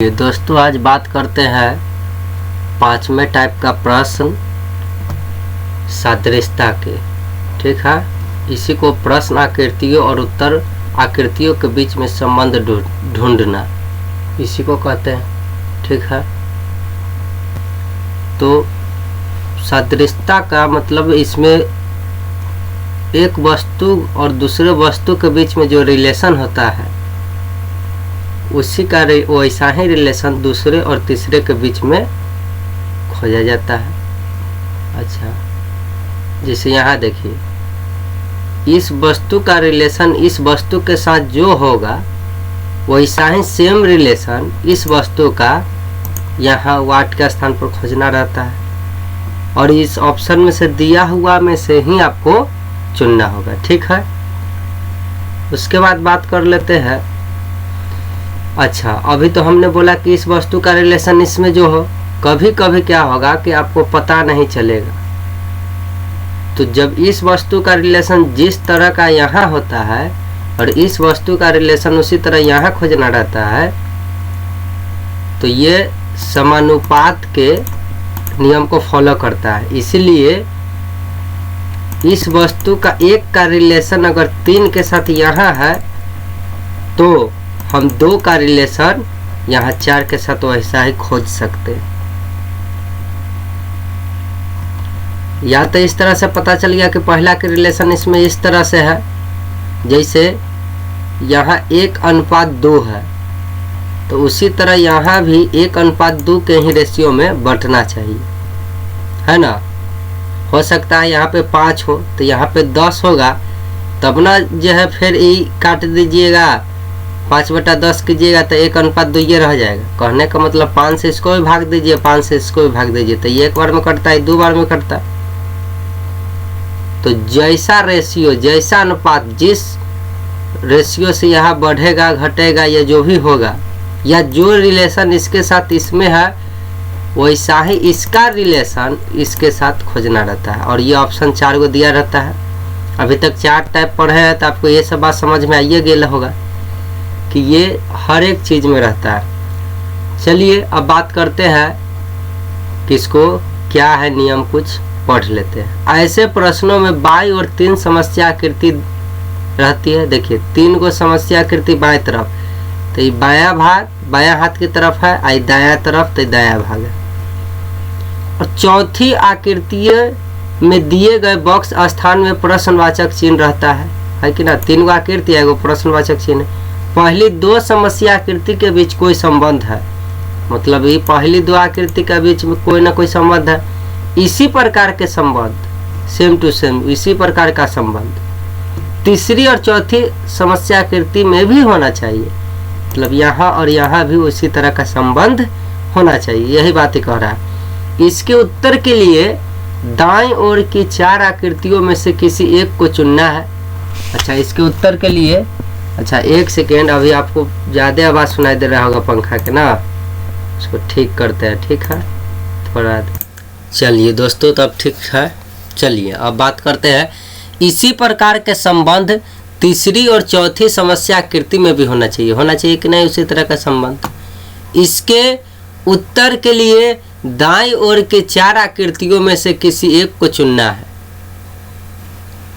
चलिए दोस्तों, आज बात करते हैं पांचवें टाइप का प्रश्न सादृश्यता के। ठीक है, इसी को प्रश्न आकृतियों और उत्तर आकृतियों के बीच में संबंध ढूंढना, इसी को कहते हैं। ठीक है, तो सादृश्यता का मतलब इसमें एक वस्तु और दूसरे वस्तु के बीच में जो रिलेशन होता है उसी का वैसा ही रिलेशन दूसरे और तीसरे के बीच में खोजा जाता है। अच्छा, जैसे यहाँ देखिए, इस वस्तु का रिलेशन इस वस्तु के साथ जो होगा वैसा ही सेम रिलेशन इस वस्तु का यहाँ वाट के स्थान पर खोजना रहता है, और इस ऑप्शन में से दिया हुआ में से ही आपको चुनना होगा। ठीक है, उसके बाद बात कर लेते हैं। अच्छा, अभी तो हमने बोला कि इस वस्तु का रिलेशन इसमें जो हो, कभी कभी क्या होगा कि आपको पता नहीं चलेगा। तो जब इस वस्तु का रिलेशन जिस तरह का यहाँ होता है और इस वस्तु का रिलेशन उसी तरह यहाँ खोजना रहता है, तो ये समानुपात के नियम को फॉलो करता है। इसीलिए इस वस्तु का एक का रिलेशन अगर 3 के साथ यहाँ है तो हम 2 का रिलेशन यहाँ 4 के साथ वैसा ही खोज सकते हैं। या तो इस तरह से पता चल गया कि पहला के रिलेशन इसमें इस तरह से है, जैसे यहाँ 1:2 है, तो उसी तरह यहाँ भी 1:2 के ही रेशियो में बढ़ना चाहिए, है ना। हो सकता है यहाँ पे 5 हो तो यहाँ पे 10 होगा, तब ना जो है फिर ई काट दीजिएगा, 5/10 कीजिएगा तो 1:2 ये रह जाएगा। कहने का मतलब 5 से इसको भी भाग दीजिए, 5 से इसको भी भाग दीजिए, तो ये एक बार में कटता है, 2 बार में कटता है। तो जैसा रेशियो, जैसा अनुपात, जिस रेशियो से यहाँ बढ़ेगा घटेगा या जो भी होगा, या जो रिलेशन इसके साथ इसमें है वैसा ही इसका रिलेशन इसके साथ खोजना रहता है। और ये ऑप्शन 4 को दिया रहता है। अभी तक 4 टाइप पढ़े हैं तो आपको ये सब बात समझ में आइए गया होगा कि ये हर एक चीज में रहता है। चलिए अब बात करते हैं किसको क्या है नियम, कुछ पढ़ लेते हैं। ऐसे प्रश्नों में बाईं और 3 समस्या आकृति रहती है। देखिए 3 को समस्या आकृति बाएं तरफ, तो ये बायां भाग बायां हाथ की तरफ है, आई दायां तरफ तो दायां भाग है। और चौथी आकृति में दिए गए बॉक्स स्थान में प्रश्नवाचक चिन्ह रहता है कि ना। 3 गो आकृति है, एगो प्रश्नवाचक चिन्ह है। पहली 2 समस्या आकृति के बीच कोई संबंध है, मतलब ये पहली 2 आकृति के बीच में कोई ना कोई संबंध है। इसी प्रकार के संबंध, सेम टू सेम इसी प्रकार का संबंध तीसरी और चौथी समस्या आकृति में भी होना चाहिए, मतलब यहाँ और यहाँ भी उसी तरह का संबंध होना चाहिए। यही बात ही कह रहा है। इसके उत्तर के लिए दाईं ओर की 4 आकृतियों में से किसी एक को चुनना है। अच्छा, इसके उत्तर के लिए, अच्छा 1 सेकेंड, अभी आपको ज़्यादा आवाज़ सुनाई दे रहा होगा पंखा के ना, उसको ठीक करते हैं। ठीक है, थोड़ा चलिए दोस्तों, तब ठीक है। चलिए अब बात करते हैं, इसी प्रकार के संबंध तीसरी और चौथी समस्या आकृति में भी होना चाहिए कि नहीं उसी तरह का संबंध। इसके उत्तर के लिए दाईं ओर के 4 आकृतियों में से किसी एक को चुनना है।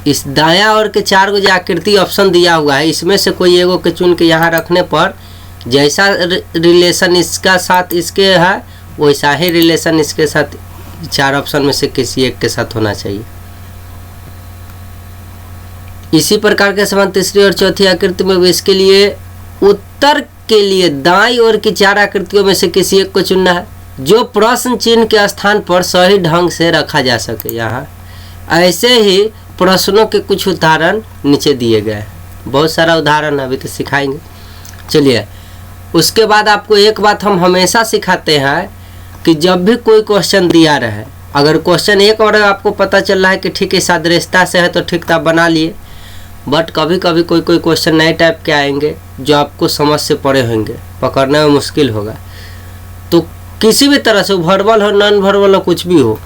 इस दायां ओर के 4 को जो आकृति ऑप्शन दिया हुआ है, इसमें से कोई एगो के चुन के यहाँ रखने पर जैसा रिलेशन इसका साथ इसके है वैसा ही रिलेशन इसके साथ 4 ऑप्शन में से किसी एक के साथ होना चाहिए। इसी प्रकार के संबंध तीसरी और चौथी आकृति में भी, इसके लिए उत्तर के लिए दाईं ओर की 4 आकृतियों में से किसी एक को चुनना है जो प्रश्न चिन्ह के स्थान पर सही ढंग से रखा जा सके। यहाँ ऐसे ही प्रश्नों के कुछ उदाहरण नीचे दिए गए हैं, बहुत सारा उदाहरण अभी तो सिखाएंगे। चलिए, उसके बाद आपको एक बात हम हमेशा सिखाते हैं कि जब भी कोई क्वेश्चन दिया रहे, अगर क्वेश्चन एक और आपको पता चल रहा है कि ठीक है सादृश्यता से है तो ठीक था बना लिए, बट कभी कभी कोई क्वेश्चन नए टाइप के आएंगे जो आपको समझ से परे होंगे, पकड़ने में मुश्किल होगा। तो किसी भी तरह से वर्बल हो, नॉन वर्बल हो, कुछ भी हो,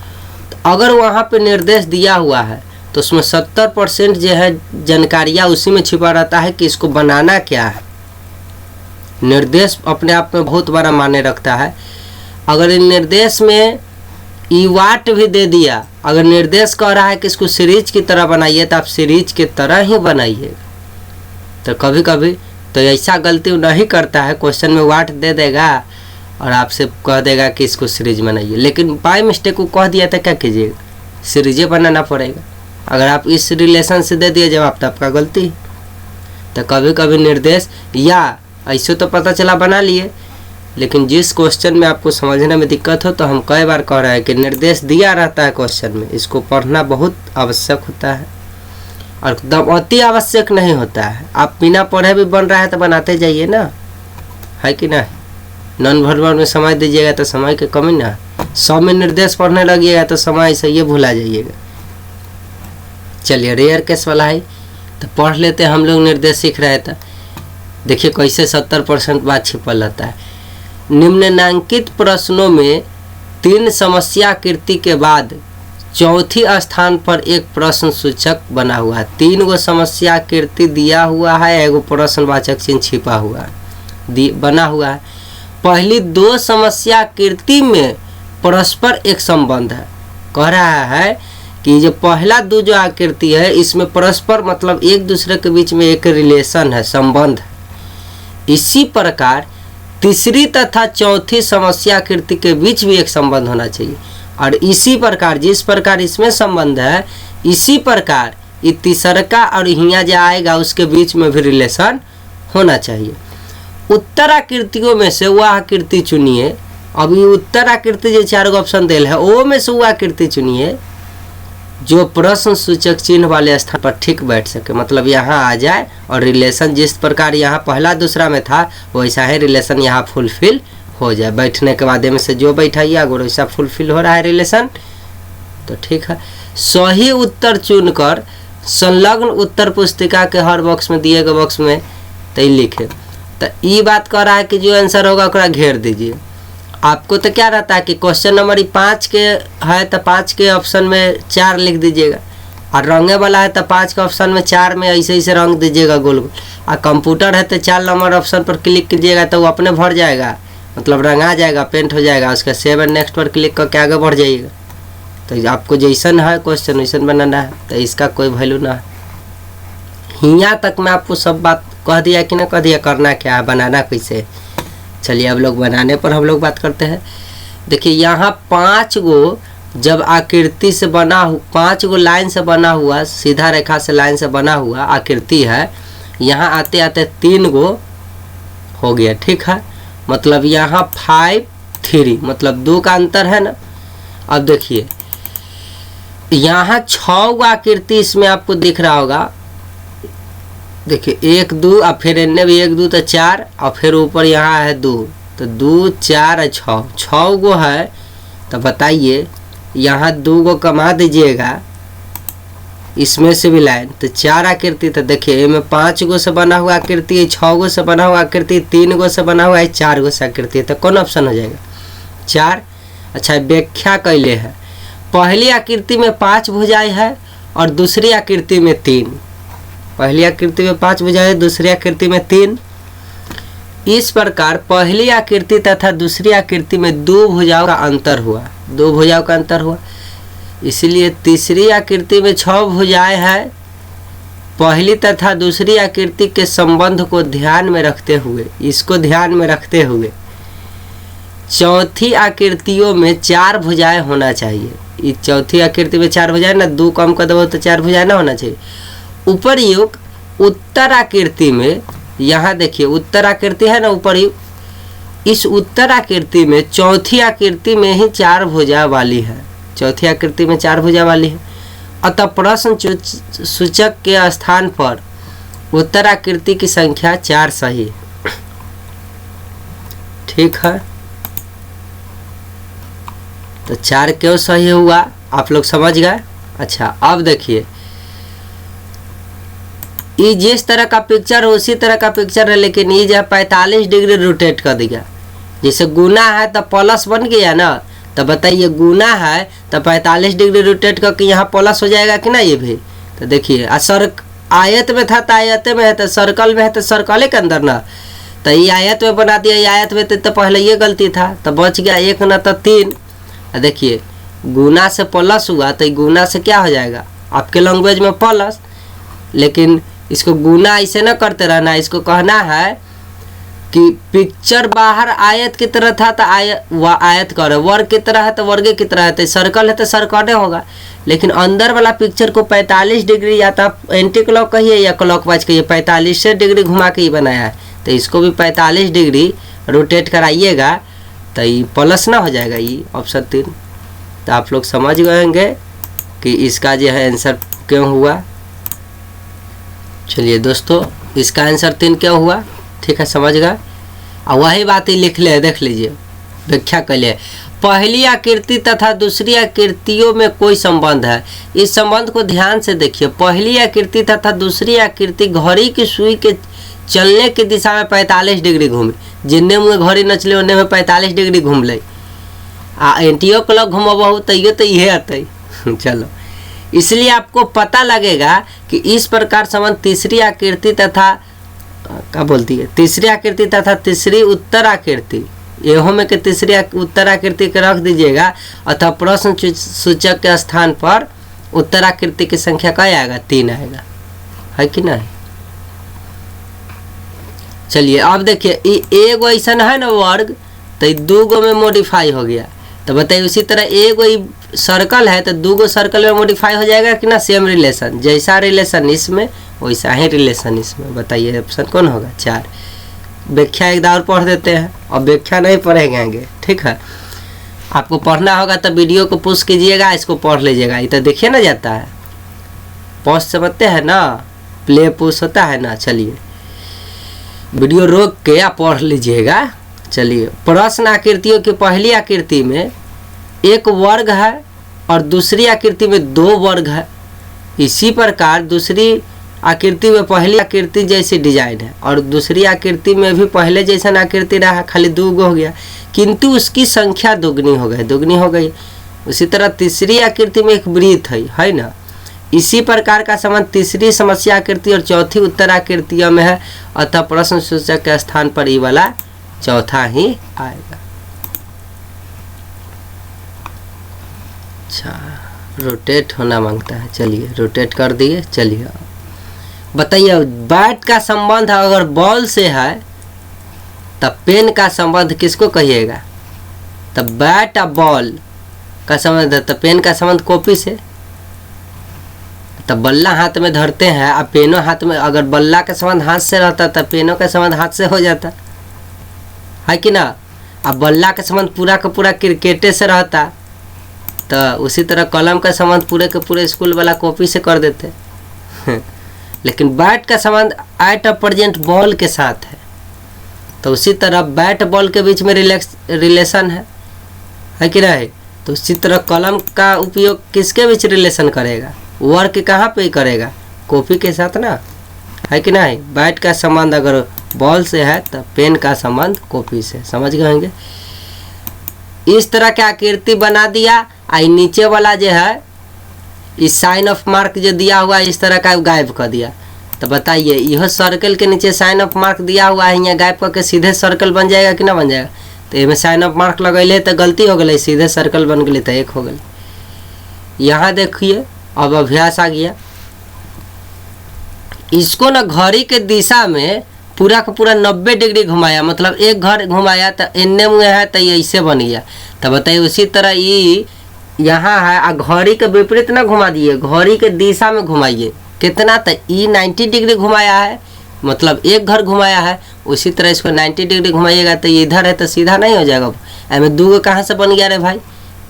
तो अगर वहाँ पे निर्देश दिया हुआ है तो उसमें 70% जो है जानकारियाँ उसी में छिपा रहता है कि इसको बनाना क्या है। निर्देश अपने आप में बहुत बड़ा मायने रखता है। अगर इन निर्देश में ई वाट भी दे दिया, अगर निर्देश कह रहा है कि इसको सीरीज की तरह बनाइए तो आप सीरीज की तरह ही बनाइए। तो कभी कभी तो ऐसा गलती नहीं करता है, क्वेश्चन में वाट दे देगा और आपसे कह देगा कि इसको सीरीज बनाइए, लेकिन बाय मिस्टेक को कह दिया तो क्या कीजिएगा, सीरीजें बनाना पड़ेगा। अगर आप इस रिलेशन से दे दिए जवाब तो आपका गलती। तो कभी कभी निर्देश या ऐसे तो पता चला बना लिए, लेकिन जिस क्वेश्चन में आपको समझने में दिक्कत हो तो हम कई बार कह रहे हैं कि निर्देश दिया रहता है क्वेश्चन में, इसको पढ़ना बहुत आवश्यक होता है और एकदम अति आवश्यक नहीं होता है। आप बिना पढ़े भी बन रहा है तो बनाते जाइए ना, है कि नहीं। नॉन वर्बल में समय दीजिएगा तो समय की कमी ना, 100 में निर्देश पढ़ने लगिएगा तो समय ऐसे ये भुला जाइएगा। चलिए रेयर केस वाला है तो पढ़ लेते हैं। हम लोग निर्देश सीख रहे थे, देखिए कैसे 70% बात छिपल रहता है। निम्नलिखित प्रश्नों में 3 समस्याकृति के बाद चौथी स्थान पर एक प्रश्न सूचक बना हुआ है। 3 गो समस्याकृति दिया हुआ है, एगो प्रश्नवाचक चिन्ह छिपा हुआ है, बना हुआ है। पहली 2 समस्याकृति में परस्पर एक संबंध है। कह रहा है कि जो पहला 2 जो आकृति है इसमें परस्पर मतलब एक दूसरे के बीच में एक रिलेशन है, संबंध है। इसी प्रकार तीसरी तथा चौथी समस्याकृति के बीच भी एक संबंध होना चाहिए, और इसी प्रकार जिस प्रकार इसमें संबंध है इसी प्रकार ये तीसरका और हिया जो आएगा उसके बीच में भी रिलेशन होना चाहिए। उत्तराकृतियों में से वह आकृति चुनिए। अब ये उत्तराकृति जो 4 गो ऑप्शन दिल है वो में से वह आकृति चुनिए जो प्रश्न सूचक चिन्ह वाले स्थान पर ठीक बैठ सके, मतलब यहाँ आ जाए और रिलेशन जिस प्रकार यहाँ पहला दूसरा में था वैसा ही रिलेशन यहाँ फुलफिल हो जाए। बैठने के बाद में से जो बैठाइए अगर वैसा फुलफिल हो रहा है रिलेशन तो ठीक है। सही उत्तर चुनकर संलग्न उत्तर पुस्तिका के हर बॉक्स में दिए गए बॉक्स में तय लिखे। तो ये बात कर रहा है कि जो आंसर होगा उसका घेर दीजिए। आपको तो क्या रहता है कि क्वेश्चन नंबर 5 के है तो 5 के ऑप्शन में 4 लिख दीजिएगा, और रंगे वाला है तो 5 के ऑप्शन में 4 में ऐसे ऐसे रंग दीजिएगा गोल गोल। और कंप्यूटर है तो 4 नंबर ऑप्शन पर क्लिक कीजिएगा तो वो अपने भर जाएगा, मतलब रंगा जाएगा, पेंट हो जाएगा। उसका सेव एंड नेक्स्ट पर क्लिक करके आगे बढ़ जाइएगा। तो आपको जैसन है क्वेश्चन वैसन बनाना है, तो इसका कोई वैल्यू ना है। यहाँ तक मैं आपको सब बात कह दिया कि ना कह दिया, करना क्या है, बनाना कैसे। चलिए अब लोग बनाने पर हम लोग बात करते हैं। देखिए यहाँ 5 गो जब आकृति से बना 5 गो लाइन से बना हुआ, सीधा रेखा से लाइन से बना हुआ आकृति है। यहाँ आते आते 3 गो हो गया, ठीक है। मतलब यहाँ 5 3 मतलब 2 का अंतर है ना। अब देखिए यहाँ 6 गो आकृति इसमें आपको दिख रहा होगा। देखिए 1 2 और फिर इन्हें भी 1 2 तो 4 और फिर ऊपर यहाँ है 2, तो 2 4 और 6 गो है। तो बताइए यहाँ 2 गो कमा दीजिएगा इसमें से भी लाइन, तो 4 आकृति। तो देखिए इनमें 5 गो से बना हुआ आकृति है, 6 गो से बना हुआ आकृति, 3 गो से बना हुआ है, 4 गो से आकृति है। तो कौन ऑप्शन हो जाएगा? 4। अच्छा व्याख्या कैले है। पहली आकृति में 5 भुजाएं है और दूसरी आकृति में 3। पहली आकृति में 5 भुजाएं, दूसरी आकृति में 3। इस प्रकार पहली आकृति तथा दूसरी आकृति में 2 भुजाओं का अंतर हुआ, 2 भुजाओं का अंतर हुआ। इसलिए तीसरी आकृति में 6 भुजाएं हैं। पहली तथा दूसरी आकृति के संबंध को ध्यान में रखते हुए, इसको ध्यान में रखते हुए चौथी आकृतियों में 4 भुजाएं होना चाहिए। इस चौथी आकृति में 4 भुजाएं ना, 2 कम कर दो तो 4 भुजाएं ना होना चाहिए। उपर्युक्त उत्तर आकृति में, यहाँ देखिए उत्तर आकृति है ना उपर्युक्त, इस उत्तर आकृति में चौथी आकृति में ही 4 भुजा वाली है, चौथी आकृति में 4 भुजा वाली है। अतः प्रश्न सूचक के स्थान पर उत्तर आकृति की संख्या 4 सही, ठीक है। तो 4 क्यों सही हुआ आप लोग समझ गए। अच्छा अब देखिए ये जिस तरह का पिक्चर है उसी तरह का पिक्चर है, लेकिन ये जो 45 डिग्री रोटेट कर दिया। जैसे गुना है तो प्लस बन गया ना, तो बताइए गुना है तो 45 डिग्री रोटेट करके यहाँ प्लस हो जाएगा कि ना ये भी। तो देखिए आयत में था तो आयत में है, तो सर्कल में है तो सर्कल के अंदर ना, तो ये आयत में बना दिया, ये आयत में तो पहले ये गलती था, तो बच गया 1 न तो 3। देखिए गुना से प्लस हुआ तो गुना से क्या हो जाएगा आपके लैंग्वेज में प्लस, लेकिन इसको गुना ऐसे न करते रहना, इसको कहना है कि पिक्चर बाहर आयत की तरह था तो आयत करे, वर्ग की तरह है तो वर्ग की तरह है, तो सर्कल है तो सर्कल होगा। लेकिन अंदर वाला पिक्चर को 45 डिग्री या तो एंटी क्लॉक कहिए या क्लॉकवाइज कहिए, 45 डिग्री घुमा के ही बनाया है, तो इसको भी 45 डिग्री रोटेट कराइएगा तो ये प्लस ना हो जाएगा, ये ऑप्शन 3। तो आप लोग समझ गए होंगे कि इसका जो है आंसर क्यों हुआ। चलिए दोस्तों, इसका आंसर 3 क्यों हुआ, ठीक है, समझ गए। और वही बात ही लिख ले, देख लीजिए, व्याख्या कर लिए। पहली आकृति तथा दूसरी आकृतियों में कोई संबंध है, इस संबंध को ध्यान से देखिए। पहली आकृति तथा दूसरी आकृति घड़ी की सुई के चलने की दिशा में 45 डिग्री घूमे, जिन्ने मुँह घड़ी न चले उन्ने में 45 डिग्री घूम ले, आ एंटियो क्लॉक घूमबहू तैयो तो ये आते। चलो, इसलिए आपको पता लगेगा कि इस प्रकार संबंध तीसरी आकृति तथा क्या बोलती है, तीसरी आकृति तथा तीसरी उत्तर आकृति, एहो में के तीसरी उत्तर आकृति के रख दीजिएगा, अथवा प्रश्न सूचक के स्थान पर उत्तर आकृति की संख्या क्या आएगा, 3 आएगा, है कि नहीं। चलिए अब देखिए, एगो ऐसा है ना वर्ग, तो 2 गो में मॉडिफाई हो गया, तो बताइए उसी तरह एगो सर्कल है तो 2 गो सर्कल में मॉडिफाई हो जाएगा कि ना, सेम रिलेशन, जैसा रिलेशन इसमें वैसा ही रिलेशन इसमें। बताइए ऑप्शन कौन होगा, 4। व्याख्या एक बार पढ़ देते हैं, और व्याख्या नहीं पढ़ेंगे, ठीक है। आपको पढ़ना होगा तो वीडियो को पुश कीजिएगा, इसको पढ़ लीजिएगा, ये तो देखिए ना जाता है, पॉज समझते हैं ना, प्ले पुश होता है ना। चलिए वीडियो रोक के आप पढ़ लीजिएगा। चलिए, प्रश्न आकृतियों की पहली आकृति में 1 वर्ग है और दूसरी आकृति में 2 वर्ग है, इसी प्रकार दूसरी आकृति में पहली आकृति जैसी डिजाइन है और दूसरी आकृति में भी पहले जैसा आकृति रहा, खाली 2 गो हो गया, किंतु उसकी संख्या दुगनी हो गई। उसी तरह तीसरी आकृति में एक वृत्त है ना, इसी प्रकार का संबंध तीसरी समस्या आकृति और चौथी उत्तर आकृतियों में है, अतः प्रश्न सूचक के स्थान पर ये वाला चौथा ही आएगा। अच्छा, रोटेट होना मांगता है, चलिए रोटेट कर दिए। चलिए बताइए, बैट का संबंध अगर बॉल से है तब पेन का संबंध किसको कहिएगा, तब बैट और बॉल का संबंध है, तो पेन का संबंध कॉपी से। तब बल्ला हाथ में धरते हैं, अब पेनो हाथ में, अगर बल्ला का संबंध हाथ से रहता तब पेनों का संबंध हाथ से हो जाता है कि ना। अब बल्ला का संबंध पूरा का पूरा क्रिकेटे से रहता, तो उसी तरह कलम का संबंध पूरे के पूरे स्कूल वाला कॉपी से कर देते। लेकिन बैट का संबंध एट अ प्रेजेंट बॉल के साथ है, तो उसी तरह बैट बॉल के बीच में रिलेशन है कि नहीं। तो उसी तरह कलम का उपयोग किसके बीच रिलेशन करेगा, वर्क कहाँ पे करेगा, कॉपी के साथ ना, है कि नहीं। बैट का संबंध अगर बॉल से है तो पेन का संबंध कॉपी से, समझ गए होंगे। इस तरह की आकृति बना दिया, आई नीचे वाला जो है इस साइन ऑफ मार्क जो दिया हुआ है इस तरह का गायब कर दिया। तो बताइए, यह सर्कल के नीचे साइन ऑफ मार्क दिया हुआ है, यहाँ गायब करके सीधे सर्कल बन जाएगा कि ना बन जाएगा। तो इसमें साइन ऑफ मार्क लगैले तो गलती हो गई, सीधे सर्कल बन गई तो 1 हो गई। यहाँ देखिए अब अभ्यास आ गया, इसको ना घड़ी के दिशा में पूरा का पूरा 90 डिग्री घुमाया, मतलब एक घर घुमाया तो एन्ने मुँह है तो ये ऐसे बन गया। तो बताइए उसी तरह ये यहाँ है, आ घड़ी के विपरीत ना घुमा दिए, घड़ी के दिशा में घुमाइए कितना, तो ये 90 डिग्री घुमाया है, मतलब एक घर घुमाया है। उसी तरह इसको 90 डिग्री घुमाइएगा तो ये इधर है तो सीधा नहीं हो जाएगा। एमें 2 गो कहाँ से बन गया रे भाई,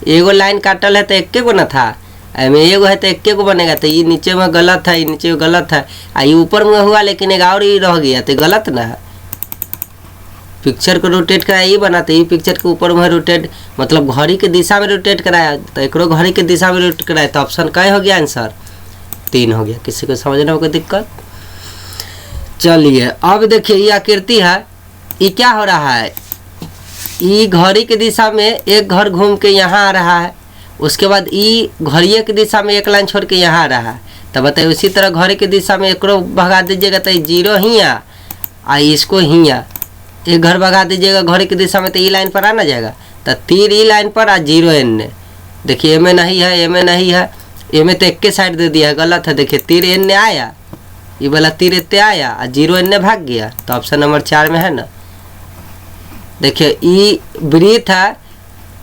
एगो लाइन काटल है तो 1 गो ना था, एमें एगो है तो 1 गो बनेगा। तो ये नीचे में गलत है, ये नीचे में गलत है, आ ये ऊपर में हुआ लेकिन एक और ही रह गया तो गलत ना है। पिक्चर को रोटेट कराया ये बनाते, ये पिक्चर के ऊपर में रोटेट, मतलब घड़ी के दिशा में रोटेट कराया, तो एक घड़ी के दिशा में रोटेट कराया, तो ऑप्शन क्या हो गया, आंसर 3 हो गया। किसी को समझना होगा दिक्कत। चलिए अब देखिए, ये आकृति है, ये क्या हो रहा है, ये घड़ी की दिशा में एक घर घूम के यहाँ आ रहा है, उसके बाद ये घड़िए की दिशा में एक लाइन छोड़ के यहाँ आ रहा है। तो बताइए उसी तरह घड़ी की दिशा में एक भगा दीजिएगा तो 0 ही आ इसको ही आ, एक घर भगा दीजिएगा घड़ी की दिशा में तो ई लाइन पर आना जाएगा, तो तीर ई लाइन पर आ 0 एन। देखिए ए में नहीं है, ए में नहीं है, ए में तो एक के साइड दे दिया है, गलत है। देखिए तीर एन आया, ये वाला तीर इतने आया और 0 एन भाग गया, तो ऑप्शन नंबर 4 में है ना। देखिए ई वृत्त है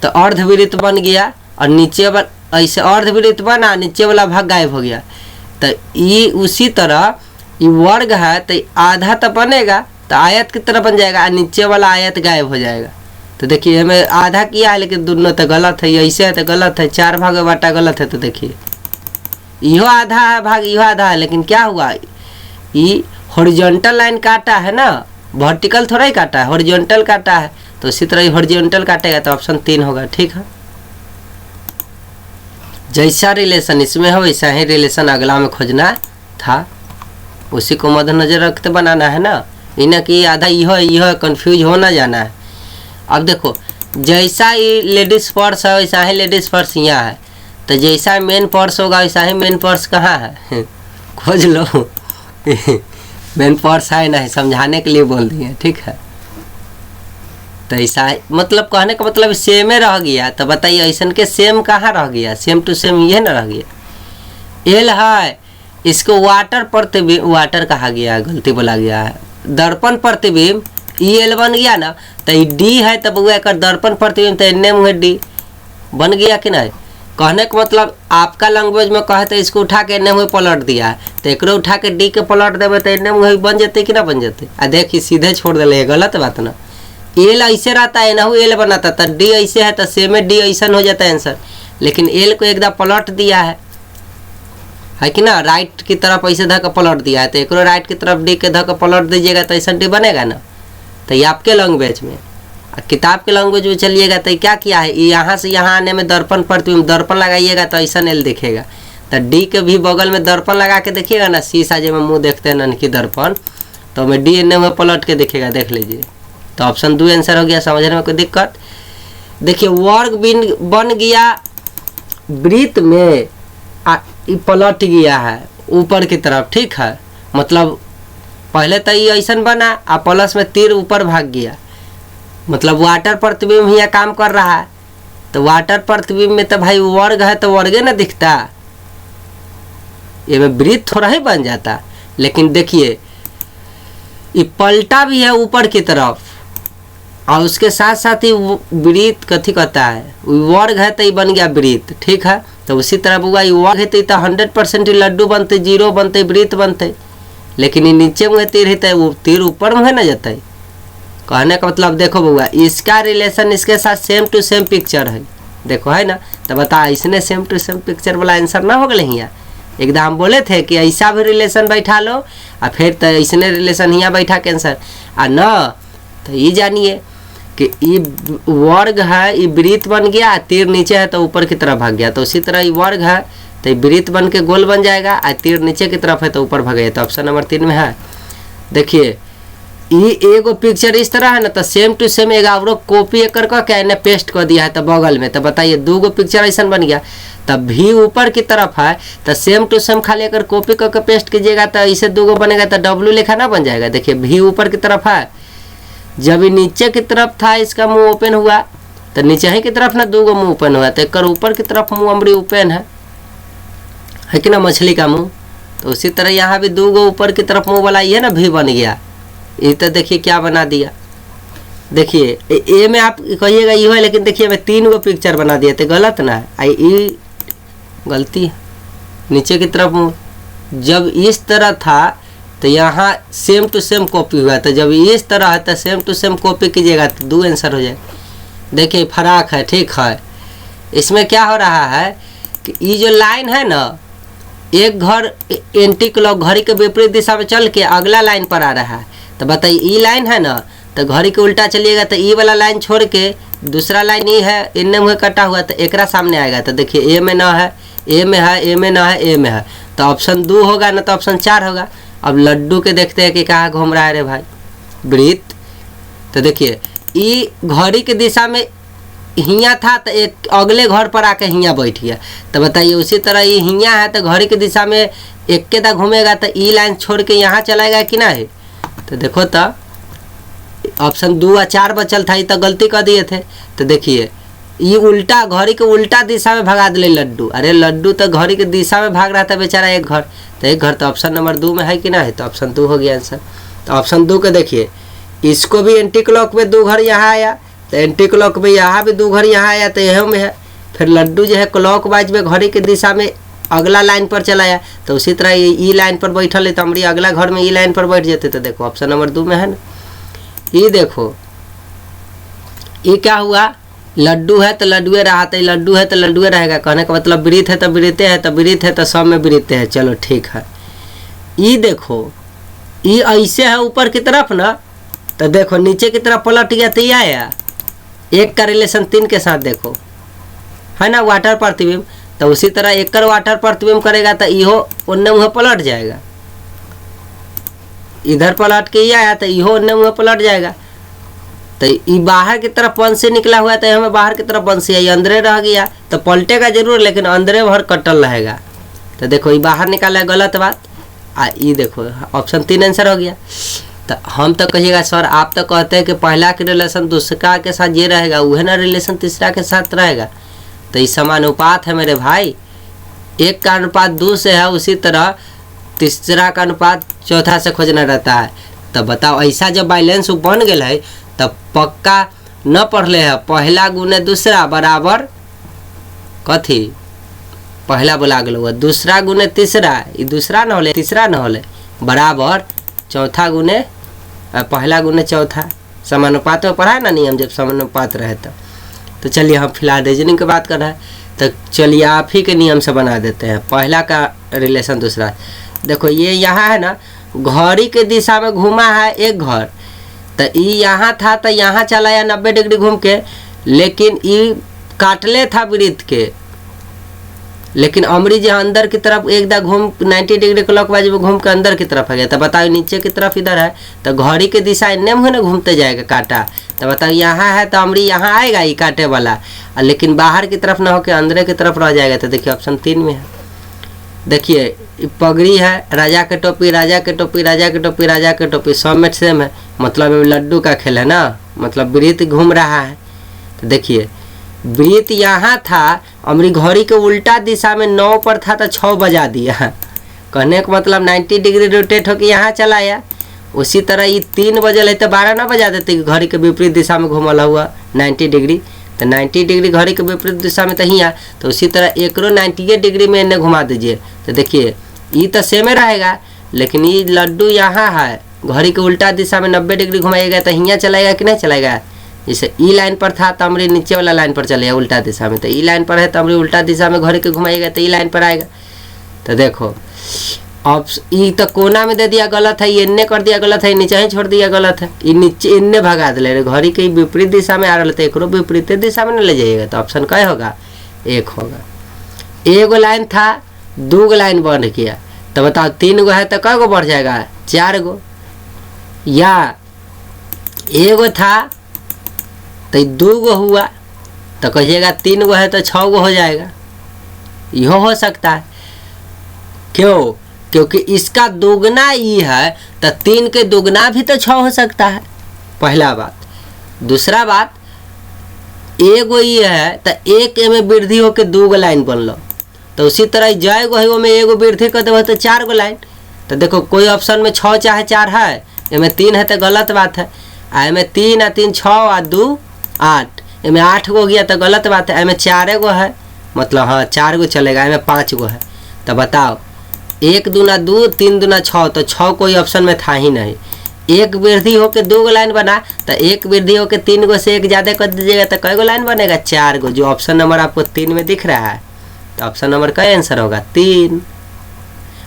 तो अर्धवृत्त बन गया और नीचे वाला ऐसे अर्धवृत्त बना, नीचे वाला भाग गायब हो गया। तो ये उसी तरह ये वर्ग है तो आधा तो बनेगा तो आयत की तरह बन जाएगा और नीचे वाला आयत गायब हो जाएगा। तो देखिए हमें आधा किया है लेकिन दोनों तो गलत है, ऐसे है तो गलत है, 4 भाग में बांटा गलत है। तो देखिए इहो आधा है भाग, इहो आधा है, लेकिन क्या हुआ ये हॉरिजॉन्टल लाइन काटा है ना, वर्टिकल थोड़ा ही काटा है, हॉरिजॉन्टल काटा है। तो इसी तरह हॉरिजॉन्टल काटेगा तो ऑप्शन 3 होगा। ठीक है, जैसा रिलेशन इसमें हो वैसा ही रिलेशन अगला में खोजना था, उसी को मद्देनजर रखते बनाना है ना, इन्हें कि आधा इहो कंफ्यूज हो ना जाना है। अब देखो जैसा ये लेडीज़ पर्स है वैसा ही लेडीज़ पर्स यहाँ है, तो जैसा मेन पर्स होगा वैसा ही मेन पर्स कहाँ है खोज लो मेन पर्स है नहीं, समझाने के लिए बोल दिए। ठीक है, तो ऐसा मतलब कहने का मतलब सेम रह गया। तो बताइए ऐसा के सेम कहाँ रह गया, सेम टू सेम ये ना रह गया। एल है, इसको वाटर प्रतिबिंब, वाटर कहा गया, गलती बोला गया है, दर्पण प्रतिबिंब ई एल बन गया ना। तो ये डी है तब वो एक दर्पण प्रतिबिंब तो एन में डी बन गया कि नहीं। कहने का मतलब आपका लैंग्वेज में कहे तो इसको उठा के एन में पलट दिया है, तो एक उठा के डी के पलट देवे तो एन में बन जाते कि ना बन जाते। आ देखिए सीधे छोड़ दिले, गलत बात ना। एल ऐसे रहता है ना, एल बनाता था, डी ऐसे है तो सेम डी ऐसा हो जाता है आंसर, लेकिन एल को एकदम पलट दिया है कि ना, राइट की तरफ ऐसे धक्का पलट दिया है, तो एक राइट की तरफ डी के धक्का पलट दीजिएगा तो ऐसा डी बनेगा ना। तो ये आपके लैंग्वेज में, किताब के लैंग्वेज में चलिएगा तो क्या किया है, यहाँ से यहाँ आने में दर्पण प्रतिबिंब, दर्पण लगाइएगा तो ऐसा एल दिखेगा। तो डी के भी बगल में दर्पण लगा के देखिएगा ना, शीशा जो में मुँह देखते हैं ननकी दर्पण, तो मैं डी एन में पलट के दिखेगा, देख लीजिए। तो ऑप्शन 2 आंसर हो गया, समझने में कोई दिक्कत। देखिए वर्ग बन गया वृत्त में, पलट गया है ऊपर की तरफ। ठीक है, मतलब पहले तो ये ऐसा बना आ प्लस में तीर ऊपर भाग गया, मतलब वाटर प्रतिबिंब ही काम कर रहा है। तो वाटर प्रतिबिंब में तो भाई वर्ग है तो वर्गे ना दिखता, ये में वृत्त थोड़ा ही बन जाता। लेकिन देखिए ये पलटा भी है ऊपर की तरफ और उसके साथ साथ ही वृत्त कथी कहता है, वर्ग है तो ये बन गया वृत्त। ठीक है, तो उसी तरह हुआ ये वर्ग है तो 100% लड्डू बनते, 0 बनते, वृत्त बनते। लेकिन ये नीचे में तीर है तो वो तीर ऊपर में ना जाता है। कहने का मतलब देखो बउआ, इसका रिलेशन इसके साथ सेम टू सेम पिक्चर है, देखो है ना। तो बता इसने सेम टू सेम पिक्चर वाला आंसर ना हो गए यहाँ, एकदम हम बोले थे कि ऐसा भी रिलेशन बैठा लो और फिर तो इसने रिलेशन यहाँ बैठा के आंसर आ न। तो ये जानिए कि ये वर्ग है, ये वृत्त बन गया, तीर नीचे है तो ऊपर की तरफ भाग गया। तो उसी तरह ये वर्ग है तो ये वृत्त बन के गोल बन जाएगा और तीर नीचे की तरफ है तो ऊपर भागेगा। तो ऑप्शन नंबर 3 में है। देखिए ये एगो पिक्चर इस तरह है ना, तो सेम टू सेम एक और कॉपी कर क्या ने पेस्ट कर दिया है तो बगल में। तो बताइए 2 गो पिक्चर ऐसा बन गया, तब भी ऊपर की तरफ है तो सेम टू सेम खाली अगर कॉपी करके पेस्ट कीजिएगा तो इसे 2 गो बनेगा तो डब्ल्यू लिखा ना बन जाएगा। देखिए भी ऊपर की तरफ है, जब ये नीचे की तरफ था इसका मुंह ओपन हुआ तो नीचे ही की तरफ ना 2 गो मुंह ओपन हुआ, तो एक ऊपर की तरफ मुंह अमरी ओपन है कि ना, मछली का मुंह। तो उसी तरह यहाँ भी 2 गो ऊपर की तरफ मुंह वाला ये ना भी बन गया। ये तो देखिए क्या बना दिया, देखिए ए में आप कहिएगा ये है, लेकिन देखिए मैं 3 गो पिक्चर बना दिया तो गलत ना है, ये गलती है। नीचे की तरफ मुंह जब इस तरह था तो यहाँ सेम टू सेम कॉपी हुआ, तो जब इस तरह है तो सेम टू सेम कॉपी कीजिएगा तो 2 आंसर हो जाए। देखिए फराक है, ठीक है। इसमें क्या हो रहा है कि ये जो लाइन है ना, एक घर एंटी क्लॉक घड़ी के विपरीत दिशा में चल के अगला लाइन पर आ रहा है। तो बताइए ई लाइन है ना, तो घड़ी के उल्टा चलिएगा तो ई वाला लाइन छोड़ के दूसरा लाइन ई है, इनने मुँह कटा हुआ तो एकरा सामने आएगा। तो देखिए ए में ना है, ए में है, ए में ना है, ए में है, तो ऑप्शन 2 होगा ना, तो ऑप्शन 4 होगा। अब लड्डू के देखते हैं कि कहाँ घूम रहा है रे भाई, वृत्त। तो देखिए ई घड़ी की दिशा में हियाँ था तो एक अगले घर पर आके हियाँ बैठ गया। तो बताइए उसी तरह ये हियाँ है तो घड़ी की दिशा में एक के दा घूमेगा तो ई लाइन छोड़ के यहाँ चलाएगा कि ना है। तो देखो तो ऑप्शन 2 और 4 बचल था, ये तो गलती कर दिए थे। तो देखिए ये उल्टा घड़ी के उल्टा दिशा में भगा दिले लड्डू। अरे लड्डू तो घड़ी के दिशा में भाग रहा था बेचारा एक घर, तो एक घर तो ऑप्शन नंबर 2 में है कि ना है, तो ऑप्शन 2 हो गया आंसर। तो ऑप्शन 2 के देखिए, इसको भी एंटी क्लॉक में 2 घर यहाँ आया, तो एंटी क्लॉक में यहाँ भी 2 घर यहाँ आया, तो यह में है। फिर लड्डू जो है क्लॉक वाइज में घड़ी की दिशा में अगला लाइन पर चलाया, तो उसी तरह ये ई लाइन पर बैठल है, तो हमारी अगला घर में ई लाइन पर बैठ जाते। तो देखो ऑप्शन नंबर 2 में है ना। ये देखो ये क्या हुआ, लड्डू है तो लड्डुए रहा, तो लड्डू है तो लड्डुए रहेगा, कहने का मतलब वृत्त है तो वृत्ते है, तो वृत्त है तो सब में वृत्ते है। चलो ठीक है। ये देखो ये ऐसे है ऊपर की तरफ ना, तो देखो नीचे की तरफ पलट गया, तो ये आया एक का रिलेशन 3 के साथ, देखो है ना वाटर प्रतिबिंब। तो उसी तरह एक वाटर प्रतिबिंब करेगा तो इहो उन्ने मुँह पलट जाएगा, इधर पलट के ये आया तो इहो उन्ने मुँह पलट जाएगा। तो ये बाहर की तरफ बंसी निकला हुआ है, तो हमें बाहर की तरफ बंसी है, ये अंदरे रह गया तो पलटेगा जरूर, लेकिन अंदरे भर कटल रहेगा। तो देखो ये बाहर निकाला है, गलत बात। ये देखो ऑप्शन 3 आंसर हो गया। तो हम तो कहिएगा सर आप तो कहते हैं कि पहला के रिलेशन दूसरा के साथ ये रहेगा, वह ना रिलेशन तीसरा के साथ रहेगा। तो ये समानुपात है मेरे भाई, 1 का अनुपात 2 से है, उसी तरह तीसरा का अनुपात चौथा से खोजना रहता है। तो बताओ ऐसा जब बैलेंस बन गया है, तब पक्का न पढ़ले है पहला गुने दूसरा बराबर कथी, पहला बोला गया दूसरा गुने तीसरा, ये दूसरा न होले तीसरा न होले, बराबर चौथा गुने पहला गुने चौथा। समानुपात में पढ़ा है ना नियम, जब समानुपात रहे तो चलिए हम फिलहाल रीजनिंग की बात कर रहे हैं, तो चलिए आप ही के नियम से बना देते हैं। पहला का रिलेशन दूसरा, देखो ये यहाँ है ना, घड़ी के दिशा में घूमा है एक घर, तो ये यहाँ था तो यहाँ चला या 90 डिग्री घूम के, लेकिन ये काटले था वृत्त के, लेकिन अमरी जो अंदर की तरफ एकदम घूम 90 डिग्री क्लॉकवाइज में घूम के अंदर की तरफ आ गया। तो बताओ नीचे की तरफ इधर है, तो घड़ी की दिशा इन्ने में घूमते जाएगा काटा। तो बताओ यहाँ है तो अमरी यहाँ आएगा ये काटे वाला, लेकिन बाहर की तरफ ना होकर अंदर की तरफ रह जाएगा। तो देखिए ऑप्शन 3 में है। देखिए पगड़ी है, राजा के टोपी राजा के टोपी राजा के टोपी राजा के टोपी, सब में सेम है, मतलब लड्डू का खेल है ना, मतलब वृत्त घूम रहा है। तो देखिए वृत्त यहाँ था, अमरी घड़ी के उल्टा दिशा में 9 पर था तो 6 बजा दिया, कहने का मतलब 90 डिग्री रोटेट होकर यहाँ चलाया। उसी तरह ये 3 बजल है तो 12 ना बजा देते कि घड़ी के विपरीत दिशा में घूमल हुआ 90 डिग्री, तो 90 डिग्री घड़ी के विपरीत दिशा में तो यहाँ, तो उसी तरह एक 90 डिग्री में इन्हें घुमा दीजिए। तो देखिए ये तो सेम रहेगा, लेकिन ये लड्डू यहाँ है घड़ी के उल्टा दिशा में 90 डिग्री घुमाइएगा तो यहाँ चलाएगा कि नहीं चलाएगा। जैसे ई लाइन पर था तो अमरी नीचे वाला लाइन पर चलेगा उल्टा दिशा में, तो ई लाइन पर है तो अमरी उल्टा दिशा में घड़ी के घुमाइएगा तो ई लाइन पर आएगा। तो देखो ई तो कोना में दे दिया गलत है, ये इन्ने कर दिया गलत है, नीचे ही छोड़ दिया गलत है, ये नीचे इन्ने भगा दिले, घड़ी के विपरीत दिशा में आ रहा था, एक विपरीत दिशा में न ले जाइएगा। तो ऑप्शन क्या होगा, 1 होगा। एगो लाइन था 2 गो लाइन बढ़ गया, तो बताओ 3 गो है तो कै गो बढ़ जाएगा, 4 गो, या एगो था तो 2 गो हुआ, तो कहिएगा 3 गो है तो 6 गो हो जाएगा, यह हो सकता है। क्यों, क्योंकि इसका दोगुना ई है तो 3 के दोगुना भी तो 6 हो सकता है, पहला बात। दूसरा बात एगो ये है तो 1 में वृद्धि होकर 2 गो लाइन बनलो, तो उसी तरह जय गो है वो में एगो वृद्धि कर देव तो 4 गो लाइन। तो देखो कोई ऑप्शन में 6 चाहे 4 है, इनमें 3 है तो गलत बात है, इनमें 3 आ 3 6 आ 2 8, इनमें 8 गो गया तो गलत बात है, इनमें 4 गो है, मतलब हाँ 4 गो चलेगा, इनमें 5 गो है। तो बताओ 1 दूना 2 3 दूना 6, तो 6 कोई ऑप्शन में था ही नहीं। 1 वृद्धि होकर 2 गो लाइन बना, तो 1 वृद्धि होकर 3 गो से 1 ज़्यादा कर दीजिएगा तो कै गो लाइन बनेगा, 4 गो, जो ऑप्शन नंबर आपको 3 में दिख रहा है। तो ऑप्शन नंबर का आंसर होगा 3।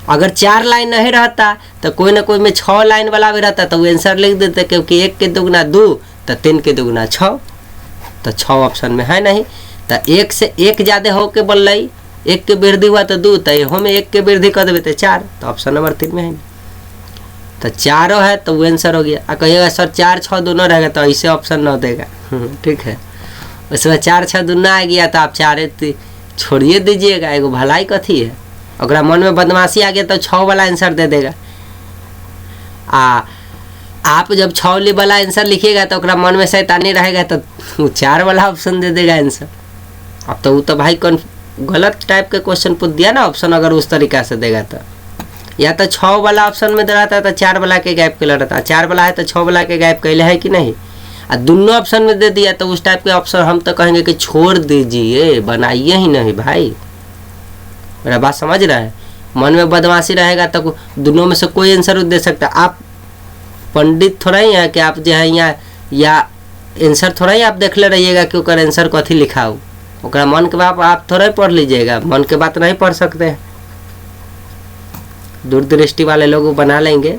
अगर 4 लाइन नहीं रहता तो कोई ना कोई में 6 लाइन वाला भी रहता तो वो आंसर लिख देते, क्योंकि 1 के दुगुना 2 तो 3 के दुगुना 6, तो 6 ऑप्शन में है नहीं। तो 1 से 1 ज़्यादा होके बोल रही, 1 के वृद्धि हुआ तो 2, तो यहाँ में 1 के वृद्धि कर देते 4, तो ऑप्शन नंबर 3 में है। तो 4 है तो वो आंसर हो गया। और कहिएगा सर 4 6 दोनों रहेगा तो ऐसे ऑप्शन न देगा, ठीक है। उसमें 4 6 दूना आ गया तो आप 4 छोड़िए दीजिएगा, एगो भलाई कथी है, अगर मन में बदमाशी आ गया तो 6 वाला आंसर दे देगा। आप जब 6 वाला आंसर लिखिएगा तो ओकरा मन में शैतानी रहेगा तो वो 4 वाला ऑप्शन दे देगा आंसर। अब तो वो तो भाई कौन गलत टाइप के क्वेश्चन पूछ दिया ना ऑप्शन, अगर उस तरीका से देगा तो। या तो 6 वाला ऑप्शन में दे रहा था तो 4 वाला के गैप के रहता, 4 वाला है तो 6 वाला के गैप कैले है कि नहीं। और दोनों ऑप्शन में दे दिया तो उस टाइप के ऑप्शन हम तो कहेंगे कि छोड़ दीजिए, बनाइए ही नहीं भाई। मेरा बात समझ रहा है। मन में बदमाशी रहेगा तो दोनों में से कोई आंसर दे सकता। आप पंडित थोड़ा ही है कि आप जो है यहाँ या आंसर थोड़ा ही आप देख ले रहिएगा कि ओकर आंसर कथी लिखा हो, ओकरा मन के बात आप थोड़ा ही पढ़ लीजिएगा, मन के बात नहीं पढ़ सकते हैं। दूरदृष्टि वाले लोग बना लेंगे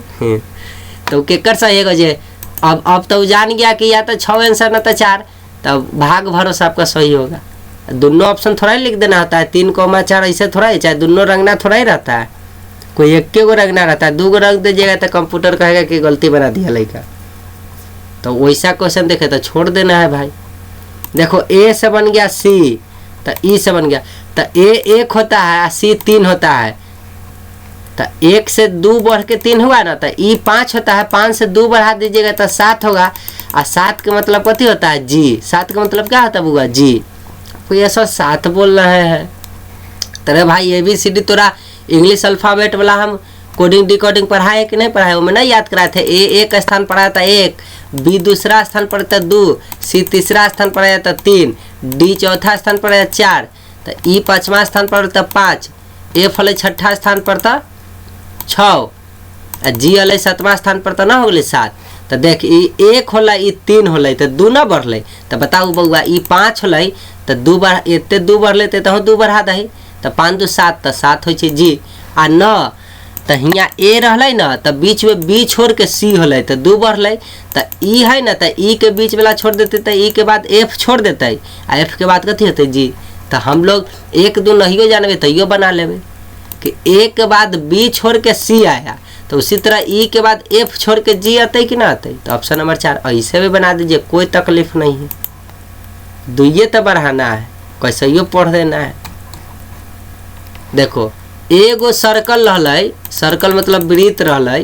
तो केकर सही है जे। अब तो जान गया कि या तो 6 आंसर ना तो 4, तब भाग भरोसा आपका सही होगा। दोनों ऑप्शन थोड़ा ही लिख देना होता है, 3,4 ऐसे थोड़ा ही, चाहे दोनों रंगना थोड़ा ही रहता है, कोई एक के गो रंगना रहता है। 2 गो रंग दीजिएगा तो कंप्यूटर कहेगा कि गलती बना दिया लड़का। तो वैसा क्वेश्चन देखे तो छोड़ देना है भाई। देखो ए से बन गया सी तो ई से बन गया, तो ए 1 होता है, सी 3 होता है, तो 1 से 2 बढ़ के 3 हुआ ना, तो ई 5 होता है, 5 से 2 बढ़ा दीजिएगा तो 7 होगा। और 7 का मतलब कथी होता है जी, 7 का मतलब क्या होता है बुआ जी, कोई ऐसा 7 बोल रहे हैं। तेरे भाई ABCD तोरा इंग्लिश अल्फ़ाबेट वाला हम कोडिंग डिकोडिंग पढ़ाए कि नहीं पढ़ाए, वो में नहीं याद कराए थे। ए एक स्थान पढ़ाया था 1, बी दूसरा स्थान पर था 2, सी तीसरा स्थान पर आया था 3, डी चौथा स्थान पर आया 4, तो ई 5वां स्थान पर था 5, एफ वाले 6ठा स्थान पर था 6, जी वाले 7वां स्थान पर था ना हो गए 7। तो देख ई 1 होला, ई 3 होला, तो 2 ना बढ़ले। तो बताऊ बउआ ई 5 होला तो 2 बढ़ एते 2 बढ़ले तो 2 बढ़ा दही, तो 5 2 7 तो 7 हो जी। आ न तो हियाँ ए रहले ना, तो बीच में बी छोड़ के सी होले तो 2 बढ़ले। तो ई है ना, तो ई के बीच वाला छोड़ देते तो ई के बाद एफ छोड़ देते, आ एफ के बाद कथी होते जी। तो हम लोग 1 2 नहीं जानबे तो यो बना लेबे कि ए के बाद बी छोड़ के सी आया, तो उसी तरह ई के बाद एफ छोड़ के जी आते कि ना आते। तो ऑप्शन नंबर 4 ऐसे भी बना दीजिए, कोई तकलीफ नहीं है। दुइये तो बढ़ाना है, कैसे यो पढ़ देना है। देखो एगो सर्कल रहलै, सर्कल मतलब वृत्त रहलै,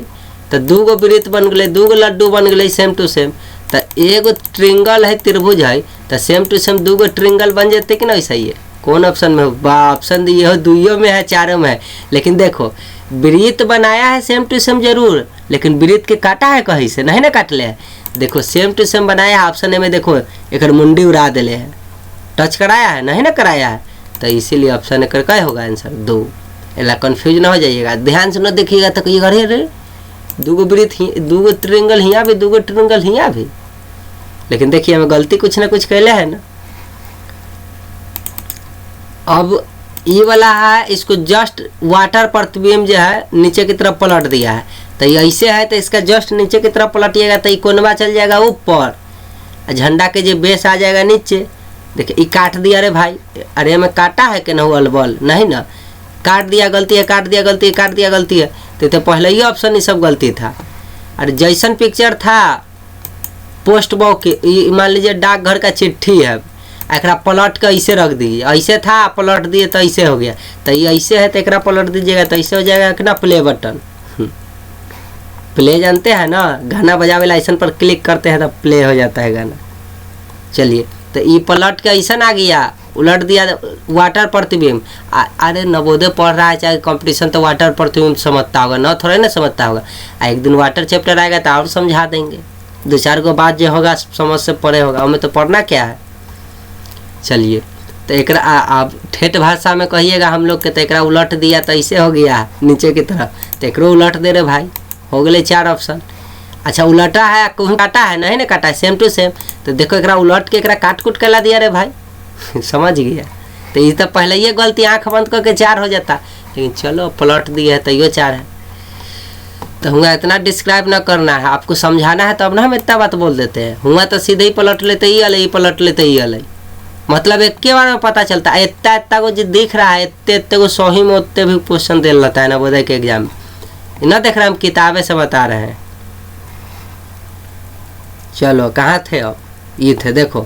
तो 2 गो वृत्त बन गए, 2 गो लड्डू बन गए सेम टू सेम। तो एगो ट्रिंगल है, त्रिभुज है, तो सेम टू सेम 2 गो ट्रिंगल बन जाते कि नहीं। सही है। कौन ऑप्शन में हो बा, ऑप्शन दिए हो, 2 में है 4 में है। लेकिन देखो वृत्त बनाया है सेम टू सेम जरूर, लेकिन वृत्त के काटा है कहीं से नहीं ना काटले है। देखो सेम टू सेम बनाया है, ऑप्शन में देखो एक मुंडी उड़ा दिले है, टच कराया है नहीं ना कराया है, तो इसीलिए ऑप्शन एक क्या होगा आंसर 2। एला कंफ्यूज ना हो जाइएगा, ध्यान से न देखिएगा तो कहिएगा अरे रे 2 गो वृत्त, 2 गो ट्रिंगल हियाँ भी, 2 गो ट्रिंगल हियाँ भी। लेकिन देखिए हमें गलती कुछ ना कुछ कैले है ना। अब ये वाला है, इसको जस्ट वाटर प्रतिबिंब जो है नीचे की तरफ पलट दिया है, तो ये ऐसे है तो इसका जस्ट नीचे की तरफ पलटिएगा तो ये कोनवा चल जाएगा ऊपर, झंडा के जो बेस आ जाएगा नीचे। देखिए ये काट दिया रे भाई, अरे हमें काटा है कि न अलबल नहीं ना, काट दिया गलती है, काट दिया गलती है, काट दिया गलती है। तो पहले ही ऑप्शन ये सब गलती था। अरे जैसन पिक्चर था पोस्ट बॉक्स के, मान लीजिए डाकघर का चिट्ठी है, एकरा पलट के ऐसे रख दीजिए, ऐसे था पलट दिए तो ऐसे हो गया, तो ये ऐसे है तो एकरा पलट दीजिएगा तो ऐसे हो जाएगा कि ना प्ले बटन। प्ले जानते हैं ना, गाना बजावे ला ऐसा पर क्लिक करते हैं तो प्ले हो जाता है गाना। चलिए तो ये पलट के ऐसा आ गया, उलट दिया वाटर प्रतिबिंब। अरे नवोदय पढ़ रहा है चाहे कंपटीशन, तो वाटर प्रतिबिंब समझता होगा ना, थोड़ा ना समझता होगा। एक दिन वाटर चैप्टर आएगा तो और समझा देंगे, 2-4 गो बात जो होगा समझ से पढ़े होगा, हमें तो पढ़ना क्या है। चलिए तो एक आप ठेठ भाषा में कहिएगा हम लोग के, तो एक उलट दिया तो ऐसे हो गया नीचे की तरफ, तो एक उलट दे रहे भाई, हो गए 4 ऑप्शन। अच्छा उलटा है, कहूँ काटा है नहीं ना काटा है, सेम टू सेम। तो देखो एक उलट के एक काट कूट के ला दिया रे भाई समझ गया। तो ये तो पहले ये गलती आँख बंद करके 4 हो जाता, लेकिन चलो पलट दिया है तो ये 4 है। तो हुआ इतना डिस्क्राइब ना करना है, आपको समझाना है तो अब ना हम इतना बात बोल देते हैं। हुआ तो सीधे ही पलट लेते ही अलग, पलट लेते ही अलग, मतलब एक के बार में पता चलता है। इतना इतना को जो दिख रहा है, इतने को 100 में उतने भी क्वेश्चन दे लेता है ना बोधय के एग्जाम में, ना देख रहे हम किताबें से बता रहे हैं। चलो कहाँ थे अब, ये थे देखो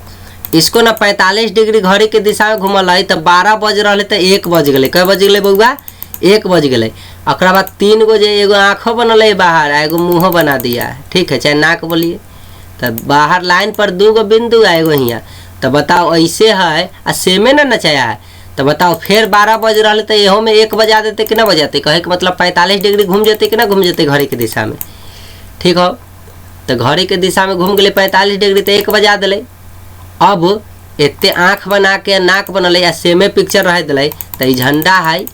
इसको ना 45 डिग्री घड़ी के दिशा में घूमल है, तो 12 बज रहे तो 1 बज गए। कई बज गए बउआ, 1 बज गए। अकरा बाद 3 गो जे एगो आँखों बनल है बाहर, एगो मुँहो बना दिया है, ठीक है, चाहे नाक बोलिए। तो बाहर लाइन पर 2 गो बिंदु है एगो हियाँ। तो बताओ ऐसे है आ सेमे ना नचाया है। तो बताओ फिर 12 बज रहा तो यहो में 1 बजा देते कि ना बजाते, कहे के मतलब 45 डिग्री घूम जाते कि ना घूम जाते घड़ी के दिशा में, ठीक हो। तो घड़ी के दिशा में घूम गए 45 डिग्री तो 1 बजा दिले। अब एते आँख बना के नाक बनल या सेमे पिक्चर रह दिले। तो झंडा है,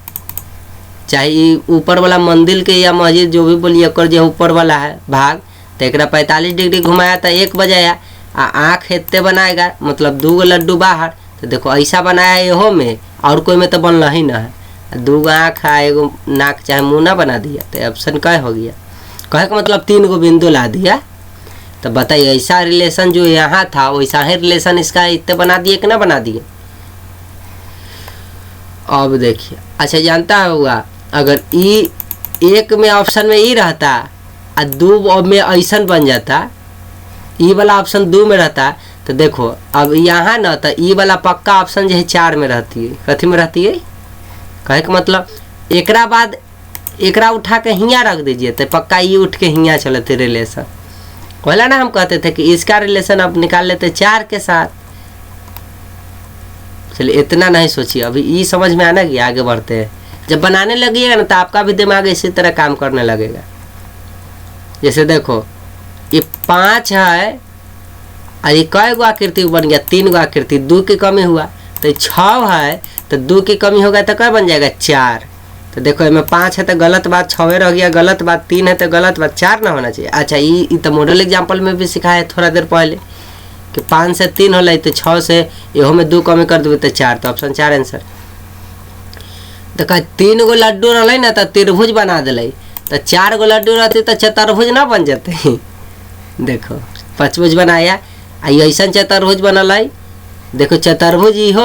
चाहे ऊपर वाला मंदिर के या मस्जिद जो भी बोलिए कर जो ऊपर वाला है भाग, तो एक 45 डिग्री घुमाया तो 1 बजाया। आ आँख एते बनाएगा मतलब 2 गो लड्डू बाहर। तो देखो ऐसा बनाया यहो में, और कोई में तो बनल ही ना है। 2 गो आँख है, एगो नाक चाहे मुँह ना बना दिया। तो ऑप्शन क्या हो गया, कहे का मतलब 3 गो बिंदु ला दिया। तो बताइए ऐसा रिलेशन जो यहाँ था वैसा ही रिलेशन इसका इतने बना दिए कि ना बना दिए। अब देखिए, अच्छा जानता होगा अगर ई 1 में ऑप्शन में ई रहता और 2 में ऐसा बन जाता, ई वाला ऑप्शन 2 में रहता। तो देखो अब यहाँ ना तो ई वाला पक्का ऑप्शन जो है 4 में रहती है। कथी में रहती है, कहे का मतलब एकरा बाद एकरा उठा के हियाँ रख दीजिए तो पक्का ये उठ के हियाँ चलते रिलेशन। पहला ना हम कहते थे कि इसका रिलेशन अब निकाल लेते 4 के साथ। चलिए इतना नहीं सोचिए, अभी ये समझ में आना कि आगे बढ़ते हैं। जब बनाने लगिएगा ना तो आपका भी दिमाग इसी तरह काम करने लगेगा। जैसे देखो ये 5 है और ये कई गो आकृति बन गया, 3 गो आकृति, 2 की कमी हुआ। तो 6 है तो 2 की कमी होगा तो क्या बन जाएगा 4। तो देखो इसमें 5 है तो गलत बात, 6 रह गया गलत बात, 3 है तो गलत बात, 4 ना होना चाहिए। अच्छा ये तो मॉडल एग्जाम्पल में भी सिखाया है थोड़ा देर पहले कि 5 से 3 हो तो 6 से यहो में 2 कमी कर देवे तो 4। तो ऑप्शन 4 आंसर। तो कहे 3 गो लड्डू रहा ना तो त्रिभुज बना दिले। तो 4 गो लड्डू रहते तो चतुर्भुज ना बन जाते। देखो पंचभुज बनाया ऐसा चतुर्भुज बनल है। देखो चतुर्भुज इहो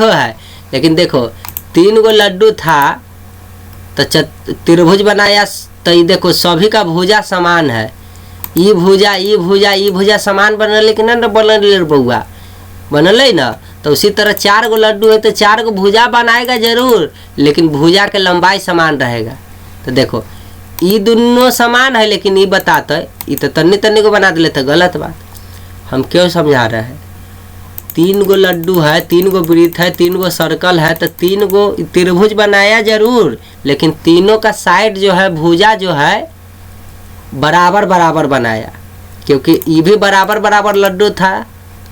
है, लेकिन देखो 3 गो लड्डू था तो त्रिभुज बनाया। तो ये देखो सभी का भुजा समान है, ई भुजा समान बनल कि ना बनल बउआ, बनल है ना। तो उसी तरह 4 गो लड्डू है तो 4 गो भुजा बनाएगा जरूर, लेकिन भुजा के लंबाई समान रहेगा। तो देखो ये दोनों समान है लेकिन ये बताते ये तो तन्नी को बना दिले तो गलत बात। हम क्यों समझा रहे हैं, 3 गो लड्डू है, 3 गो वृत्त है, 3 गो सर्कल है, तो 3 गो त्रिभुज बनाया जरूर, लेकिन तीनों का साइड जो है भुजा जो है बराबर बराबर बनाया, क्योंकि ये भी बराबर बराबर लड्डू था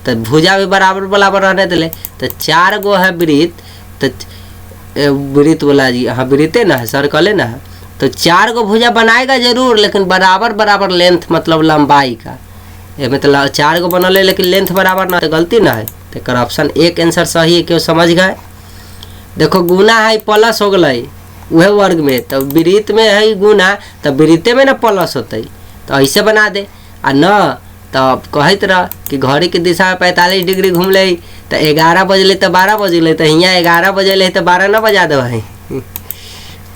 तो भुजा भी बराबर बराबर रहने दिले। तो 4 गो है वृत्त, तो वृत्त बोला जी, हाँ वृत्ते ना है, सर्कल है ना है। तो 4 गो भुजा बनाएगा जरूर, लेकिन बराबर बराबर लेंथ मतलब लंबाई का। ये मतलब 4 गो बनल है लेकिन लेंथ बराबर ना, तो गलती ना है। तो ऑप्शन 1 आंसर सही है, क्यों समझ गए। देखो गुना है प्लस हो गई वह वर्ग में, तो वृत्त में है गुना तो वृत्ते में ना प्लस होते, तो ऐसे बना दे। आ न तो कहते रह कि घड़ी के दिशा में 45 डिग्री घूम ले तो 11 बजले तो 12 बजले, तो यहाँ 11 बजले तो 12 ना बजा दो है।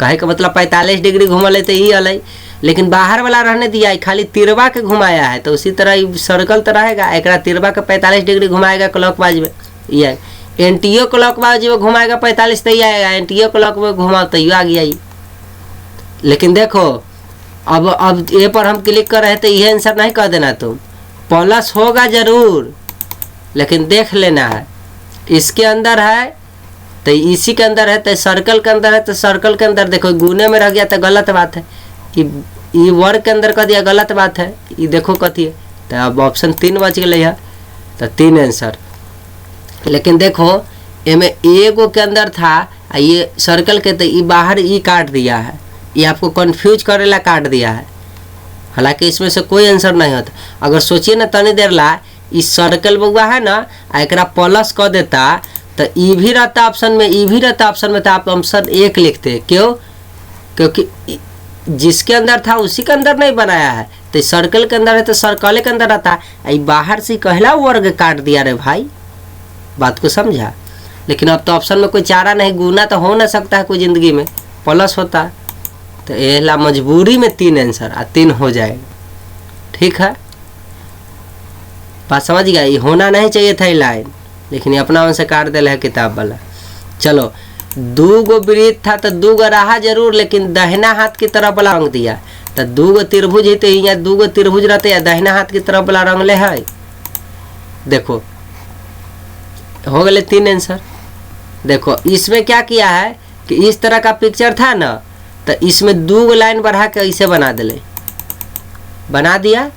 कहे का मतलब 45 डिग्री घूमल तो ये अलग, लेकिन बाहर वाला रहने दिया है, खाली तिरवा के घुमाया है। तो उसी तरह सर्कल तो रहेगा, एक तिरवा के 45 डिग्री घुमाएगा क्लॉकवाइज में, ये एंटीओ क्लॉकवाइज में घुमाएगा 45 तो ही आएगा, एंटीओ क्लॉक में घुमा तो ये आ गया ही। लेकिन देखो अब ये पर हम क्लिक कर रहे थे, ये आंसर नहीं कह देना तुम, प्लस होगा जरूर लेकिन देख लेना है इसके अंदर है तो इसी के अंदर है, तो सर्कल के अंदर है तो सर्कल के अंदर। देखो गुने में रह गया तो गलत बात है, ये वर्ग के अंदर कर दिया गलत बात है। ये देखो कथी है, तो अब ऑप्शन 3 बच गए है, तो 3 आंसर। लेकिन देखो इनमें एगो के अंदर था ये सर्कल के, तो ये बाहर ई काट दिया है, ये आपको कंफ्यूज करेला काट दिया है। हालांकि इसमें से कोई आंसर नहीं होता। अगर सोचिए ना तनी देर ला, इस सर्कल बउआ है ना एकरा प्लस कर देता तो ई भी रहता ऑप्शन में, ई भी रहता ऑप्शन में, तो आप ऑप्शन 1 लिखते। क्यों, क्योंकि जिसके अंदर था उसी के अंदर नहीं बनाया है, तो सर्कल के अंदर है तो सर्कल के अंदर रहता है। बाहर से कहला वर्ग काट दिया रे भाई, बात को समझा। लेकिन अब तो ऑप्शन में कोई चारा नहीं, गुना तो हो ना सकता है कोई ज़िंदगी में, प्लस होता है। तो एला मजबूरी में 3 आंसर आ 3 हो जाएगा। ठीक है, बात समझ गया। ये होना नहीं चाहिए था ये लाइन, लेकिन ये अपना मन से काट दिया है किताब वाला। चलो दू गो वृत्त था तो दू गो रहा जरूर, लेकिन दाहिना हाथ की तरफ वाला रंग दिया। तो दू गो त्रिभुज है तो यहाँ दू गो त्रिभुज रहते या दाहिना हाथ की तरफ वाला रंगले है। देखो हो गए 3 आंसर। देखो इसमें क्या किया है कि इस तरह का पिक्चर था ना, तो इसमें दो लाइन बढ़ा के ऐसे बना दिले, बना दिया।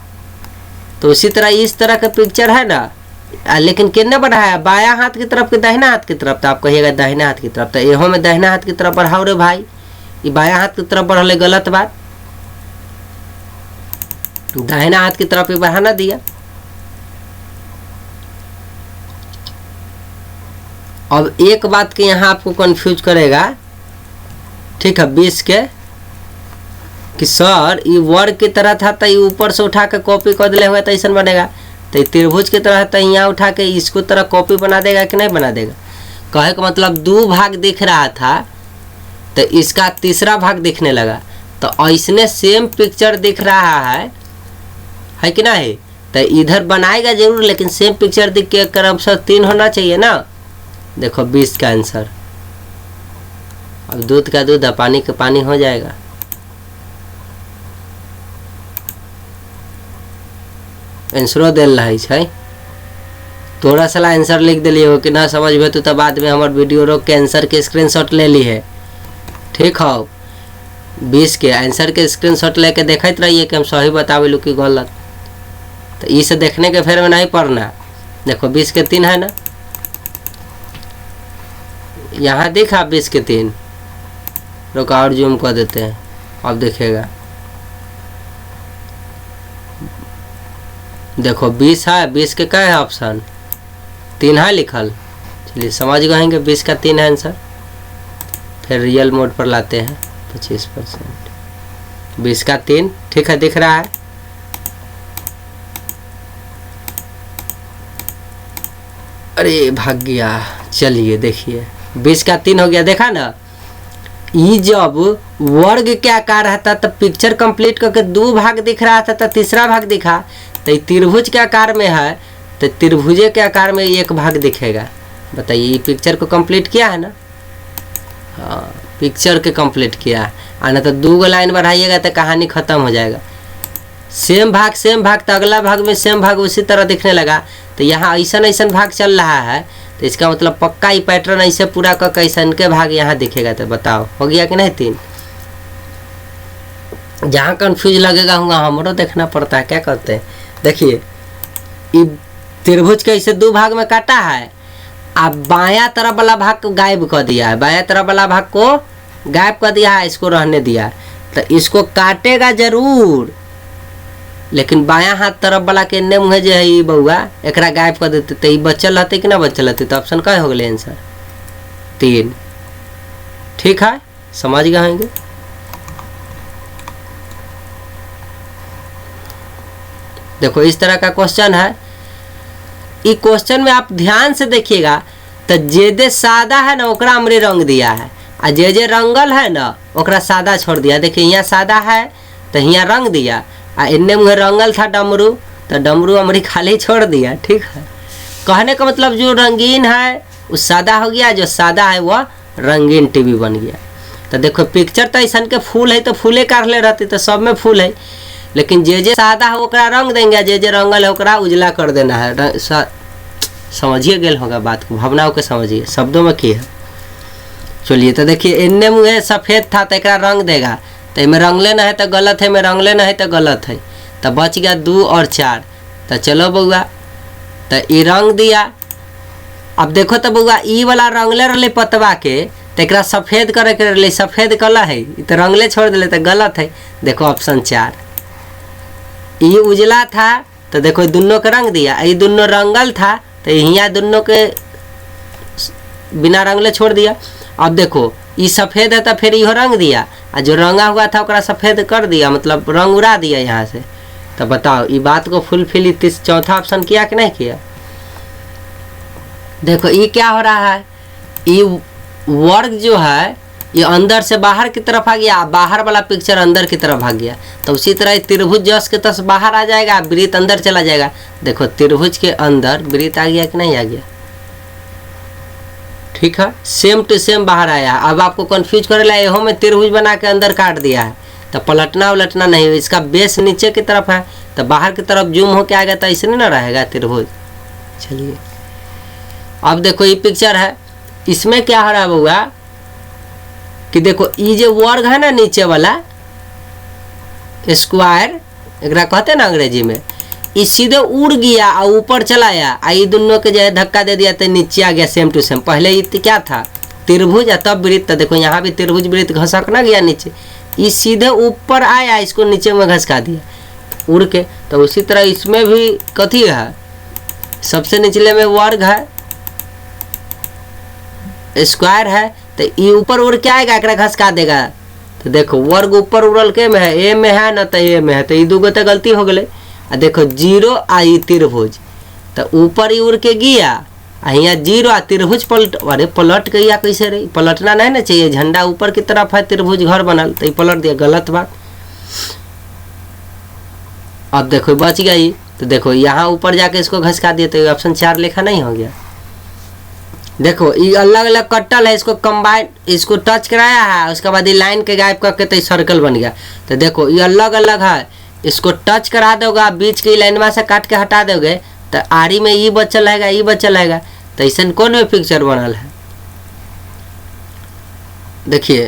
तो उसी तरह इस तरह का पिक्चर है ना, लेकिन किन्ने बढ़ाया, बायां हाथ की तरफ कि दाहिना हाथ की तरफ। तो आप कहिएगा दाहिना हाथ की तरफ। तो एहो में दाहिना हाथ की तरफ बढ़ाओ रे भाई, ये बायां हाथ की तरफ बढ़ले गलत बात, दाहिना हाथ की तरफ ही बढ़ाना दिया। अब एक बात के यहाँ आपको कंफ्यूज करेगा, ठीक है, 20 के कि सर ये वर्ग की तरह था तो ये ऊपर से उठा के कॉपी कर दिले हुआ तो ऐसा बनेगा, तो त्रिभुज की तरह तो यहाँ उठा के इसको तरह कॉपी बना देगा कि नहीं बना देगा। कहे का मतलब 2 भाग दिख रहा था तो इसका तीसरा भाग दिखने लगा, तो ऐसने सेम पिक्चर दिख रहा है कि नहीं। तो इधर बनाएगा जरूर, लेकिन सेम पिक्चर दिख के क्रमशः 3 होना चाहिए ना। देखो 20 का आंसर। अब दूध का दूध पानी का पानी हो जाएगा। आंसरो दिल रही है, थोड़ा सा आंसर लिख दिलिए हो कि ना समझ में तो बाद में हमारे वीडियो रोक के आंसर के स्क्रीनशॉट ले ली है, ठीक हो। 20 के आंसर के स्क्रीनशॉट लेके देखते रहिए कि हम सही बतावे कि गलत। तो इसे देखने के फेर में नहीं पढ़ना। देखो 20 के 3 है ना, यहाँ देखा 20 के 3, रुको और जूम कर देते हैं, अब देखेगा। देखो 20 है, 20 के क्या है ऑप्शन, 3 है लिखल। चलिए समझ गएंगे 20 का 3 है आंसर। फिर रियल मोड पर लाते हैं 25%, 20 का 3 ठीक है, दिख रहा है। अरे भाग गया। चलिए देखिए 20 का 3 हो गया, देखा ना। ये जब वर्ग के आकार रहता तो पिक्चर कंप्लीट करके 2 भाग दिख रहा था तो तीसरा भाग दिखा। तो त्रिभुज के आकार में है तो त्रिभुज के आकार में 1 भाग दिखेगा। बताइए ये पिक्चर को कंप्लीट किया है ना। हाँ पिक्चर के कंप्लीट किया है, आना तो 2 लाइन बढ़ाइएगा तो कहानी खत्म हो जाएगा। सेम भाग तो अगला भाग में सेम भाग उसी तरह दिखने लगा। तो यहाँ ऐसा भाग चल रहा है, तो इसका मतलब पक्का ही पैटर्न ऐसे पूरा कर ऐसा के भाग यहाँ दिखेगा। तो बताओ हो गया कि नहीं 3। जहाँ कंफ्यूज लगेगा होगा हमरो देखना पड़ता है, क्या करते हैं। देखिए ये त्रिभुज के ऐसे 2 भाग में काटा है, अब बायां तरफ वाला भाग को गायब कर दिया है, बायां तरफ वाला भाग को गायब कर दिया है, इसको रहने दिया। तो इसको काटेगा जरूर, लेकिन बायां हाथ तरफ वाला के ने मुँह जो है ये बउआ एकरा गायब कर देते तो ये बचल रहते कि ना बचल रहते। तो ऑप्शन क्या हो गए आंसर 3, ठीक है, समझ गए। देखो इस तरह का क्वेश्चन है। इस क्वेश्चन में आप ध्यान से देखिएगा तो जे सादा है ना ओकरा हमरे रंग दिया है, और जे रंगल है ना ओकरा सादा छोड़ दिया। देखिए यहाँ सादा है तो यहाँ रंग दिया, आ इन्ने मुँह रंगल था डमरू तो डमरू हमरी खाली छोड़ दिया, ठीक है। कहने का मतलब जो रंगीन है वो सादा हो गया, जो सादा है वह रंगीन टीवी बन गया। तो देखो पिक्चर तो ऐसा के फूल है तो फूले काट ले रहती तो सब में फूल है, लेकिन जे सादा है ओकरा रंग देंगे, जे रंगल है ओकरा उजला कर देना है। समझिए गेल होगा बात को, भावनाओं के समझिए, शब्दों में की है। चलिए तो देखिए इन्ने मुँह सफ़ेद था तो एक रंग देगा, तो इनमें रंगले न है तो गलत है, में रंगले न है तो गलत है। तो बच गया 2 और 4। तो चलो बउआ तो ये रंग दिया। अब देखो तो बउआ ई वाला रंगले रहे पतवा के, तो एक सफ़ेद करे के रहे, सफ़ेद कलर है तो रंगले छोड़ दिले तो गलत है। देखो ऑप्शन 4। ये उजला था तो देखो दोनों के रंग दिया, ये दोनों रंगल था तो यहाँ दोनों के बिना रंगले छोड़ दिया। अब देखो ये सफ़ेद है तो फिर यो रंग दिया, और जो रंगा हुआ था ओकरा सफ़ेद कर दिया, मतलब रंग उड़ा दिया यहाँ से। तो बताओ ये बात को फुलफिल चौथा ऑप्शन किया कि नहीं किया। देखो ये क्या हो रहा है, ये वर्ग जो है ये अंदर से बाहर की तरफ आ गया, बाहर वाला पिक्चर अंदर की तरफ आ गया। तो उसी तरह त्रिभुज जस के तस बाहर आ जाएगा, वृत्त अंदर चला जाएगा। देखो त्रिभुज के अंदर वृत्त आ गया कि नहीं आ गया, ठीक है, सेम टू सेम बाहर आया। अब आपको कंफ्यूज करेला एहो में त्रिभुज बना के अंदर काट दिया है, तो पलटना उलटना नहीं, इसका बेस नीचे की तरफ है तो बाहर की तरफ जूम होके आएगा, तो ऐसे नहीं ना रहेगा त्रिभुज। चलिए अब देखो ये पिक्चर है, इसमें क्या हो रहा है बउआ कि देखो ये जो वर्ग है ना नीचे वाला स्क्वायर एकरा कहते हैं ना अंग्रेजी में, ये सीधे उड़ गया और ऊपर चला आया, ये दोनों के जो है धक्का दे दिया तो नीचे आ गया सेम टू सेम। पहले ये क्या था त्रिभुज तब वृत्त, तो देखो यहाँ भी त्रिभुज वृत्त घसक ना गया नीचे, ये सीधे ऊपर आया इसको नीचे में घसका दिया उड़ के। तो उसी तरह इसमें भी कथी है, सबसे निचले में वर्ग है स्क्वायर है, तो ये ऊपर उड़ के आएगा एकरा घसका देगा। तो देखो वर्ग ऊपर उड़ल के में है, ए में है ना तो ए में है, तो ये दूगो तो गलती हो गई। आ देखो जीरो आई त्रिभुज, तो ऊपर ही उड़ के गया यहाँ जीरो आ त्रिभुज पलट, अरे पलट गया कैसे रही, पलटना नहीं ना चाहिए, झंडा ऊपर की तरफ है त्रिभुज घर बनल तो ये पलट दिया, गलत बात। अब देखो बच गया ये, तो देखो यहाँ ऊपर जाके इसको घसका दिया तो ऑप्शन 4 लिखा नहीं हो गया। देखो ये अलग अलग कट्टल है, इसको कंबाइन इसको टच कराया है, उसके बाद ये लाइन के गायब करके तो सर्कल बन गया। तो देखो ये अलग अलग है, इसको टच करा दोगे बीच की लाइन से काट के हटा दोगे तो आरी में ये बचल रहेगा ये बचल रहेगा, तो ऐसा कौन में पिक्चर बनल है। देखिए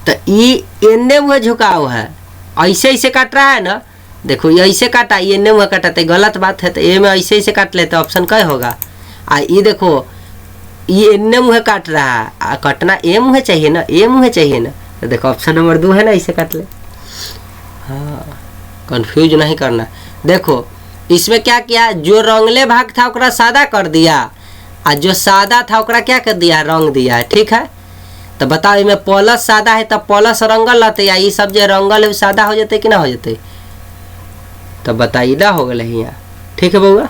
तो ये एने हुए झुकाव है, ऐसे ऐसे काट रहा है ना, देखो ये ऐसे काटा ये एने हुए काटा तो गलत बात है, तो ए में ऐसे ऐसे काट लेते ऑप्शन क्या होगा। ये देखो ये एने मुँह काट रहा है, कटना ए मुँह चाहिए ना, ए मुँह चाहिए ना, तो देखो ऑप्शन नंबर 2 है ना, इसे काट ले। हाँ कंफ्यूज नहीं करना। देखो इसमें क्या किया, जो रंगले भाग था ओकरा सादा कर दिया, और जो सादा था ओकरा क्या कर दिया रंग दिया है, ठीक है। तो बताओ इसमें प्लस सादा है तो प्लस रंगल रहते, या ये सब जो रंगल है सादा हो जाते कि ना हो जाते, तो बताइए ना हो गए यहाँ, ठीक है बउआ।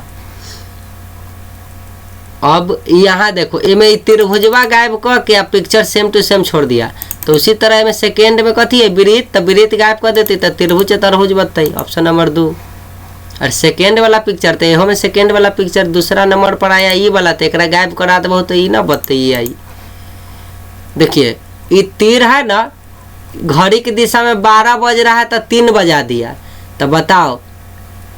अब यहाँ देखो इमें त्रिभुजवा गायब कर के पिक्चर सेम टू सेम छोड़ दिया, तो उसी तरह में सेकेंड में कथी है वृत्त, तो वृत्त गायब कर देती तो त्रिभुज तरभुज बताई ऑप्शन नंबर 2। और सेकेंड वाला पिक्चर तो यहो में सेकेंड वाला पिक्चर दूसरा नंबर पर आया ये वाला, तो एक गायब करा देबो तो ये ना बताइए आई। देखिए ये तीर है ना, घड़ी की दिशा में 12 बज रहा है तो 3 बजा दिया, तो बताओ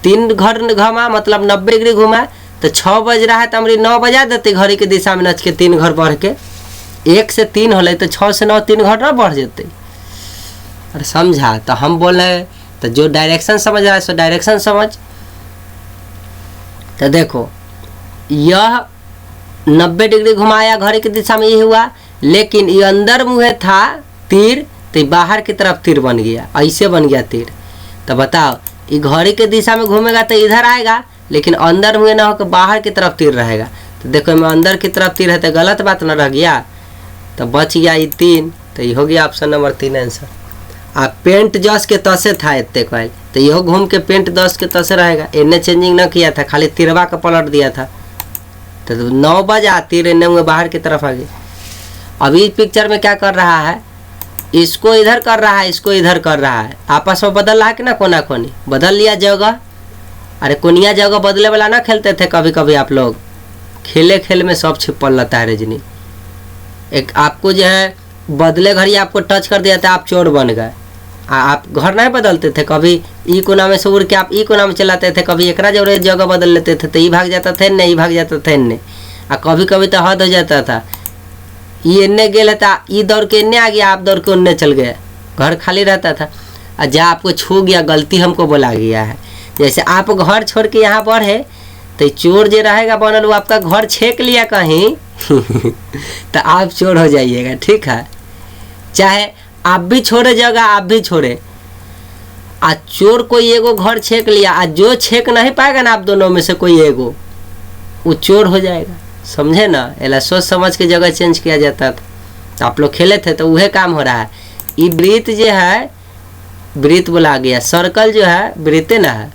3 घर घुमा मतलब 90 डिग्री घुमा, तो 6 बज रहा है तो हमारी 9 बजा देते घड़ी की दिशा में नच के 3 घर बढ़ के, 1 से 3 होले तो 6 से 9 3 घर ना बढ़ जाते। अरे समझा, तो हम बोल रहे तो जो डायरेक्शन समझ रहा है सो डायरेक्शन समझ। तो देखो यह 90 डिग्री घुमाया घड़ी की दिशा में ये हुआ, लेकिन ये अंदर मुँह था तीर, तो बाहर की तरफ तीर बन गया, ऐसे बन गया तीर। तो बताओ ये घड़ी की दिशा में घूमेगा तो इधर आएगा, लेकिन अंदर मुँह ना होकर बाहर की तरफ तीर रहेगा। तो देखो मैं अंदर की तरफ तीर है तो गलत बात ना रह गया, तो बच गया ये 3, तो ये हो गया ऑप्शन नंबर 3 आंसर। आप पेंट 10 के तसे था इतने कॉल, तो यहो घूम के पेंट 10 के तसे रहेगा, इन्हें चेंजिंग ना किया था, खाली तिरवा का पलट दिया था, तो 9 बजा तीर इन्हें मुँह बाहर की तरफ आ गई। अभी पिक्चर में क्या कर रहा है, इसको इधर कर रहा है इसको इधर कर रहा है, आपस में बदल रहा है कि ना, कोना कोनी बदल लिया जगह। अरे कोनिया जगह बदले वाला ना खेलते थे कभी कभी आप लोग, खेले खेल में सब छिपल रहता है रजनी। एक आपको जो है बदले घड़ी आपको टच कर दिया था आप चोर बन गए, आप घर नहीं बदलते थे, कभी ई कोना में से उड़ के आप ई कोना में चलाते थे, कभी एकरा जोड़े जगह बदल लेते थे तो ई भाग जाता था नहीं भाग जाता था इन्ने, और कभी कभी तो हद हो जाता था ये इन्ने गेल था ई दौड़ के इन्ने आ गया आप दौड़ के उन्ने चल गए, घर खाली रहता था। और जहाँ आपको छू गया गलती हमको बोला गया है, जैसे आप घर छोड़ के यहाँ बढ़े तो चोर जो रहेगा बनल वो आपका घर छेक लिया कहीं तो आप चोर हो जाइएगा, ठीक है। चाहे आप भी छोड़े जगह आप भी छोड़े, आ चोर कोई एगो घर छेक लिया, आ जो छेक नहीं पाएगा ना आप दोनों में से कोई एगो, वो चोर हो जाएगा, समझे ना। ऐसा सोच समझ के जगह चेंज किया जाता था, तो आप लोग खेले थे तो वह काम हो रहा है। ये वृत्त जो है वृत्त बोला गया, सर्कल जो है वृत्त ना है,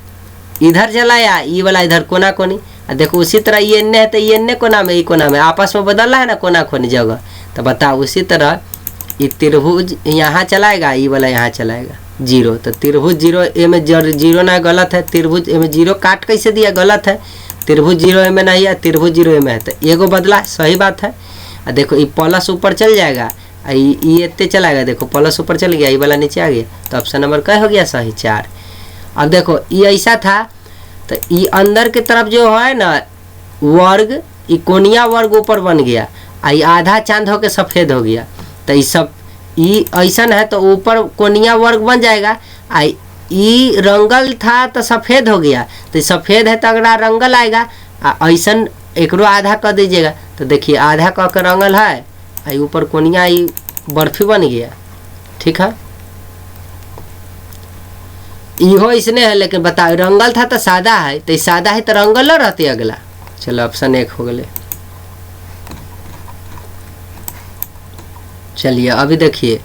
इधर चलाया ये वाला इधर कोना कोनी, देखो उसी तरह ये इन्ने है तो ये इन्ने कोना में ये कोना में आपस में बदल रहा है ना कोना कोनी जगह। तो बताओ उसी तरह ये त्रिभुज यहाँ चलाएगा ये वाला यहाँ चलाएगा 0, तो त्रिभुज 0 ए में 0 ना गलत है, त्रिभुज ए में 0 काट कैसे दिया गलत है, त्रिभुज 0 ए में नहीं है त्रिभुज 0 ए में है, तो एगो बदला सही बात है। और देखो ये प्लस ऊपर चल जाएगा, ये इतने चलाएगा, देखो प्लस ऊपर चल गया, ये वाला नीचे आ गया, तो ऑप्शन नंबर क्या हो गया सही 4। अब देखो ये ऐसा था, तो ये अंदर की तरफ जो है ना वर्ग, ये कोनिया वर्ग ऊपर बन गया, ये आधा चांद होके सफ़ेद हो गया, तो ये सब ये ऐसा है तो ऊपर कोनिया वर्ग बन जाएगा। ये रंगल था तो सफ़ेद हो गया, तो सफ़ेद है तो अगला रंगल आएगा, ऐसा एक आधा कर दीजिएगा, तो देखिए आधा क के रंगल है, आई ऊपर कोनिया ये बर्फी बन गया। ठीक है, इहो इसने है, लेकिन बताओ रंगल था तो सादा है, तो सादा है तो रंगल रहती अगला। चलो ऑप्शन 1 हो गए। चलिए अभी देखिए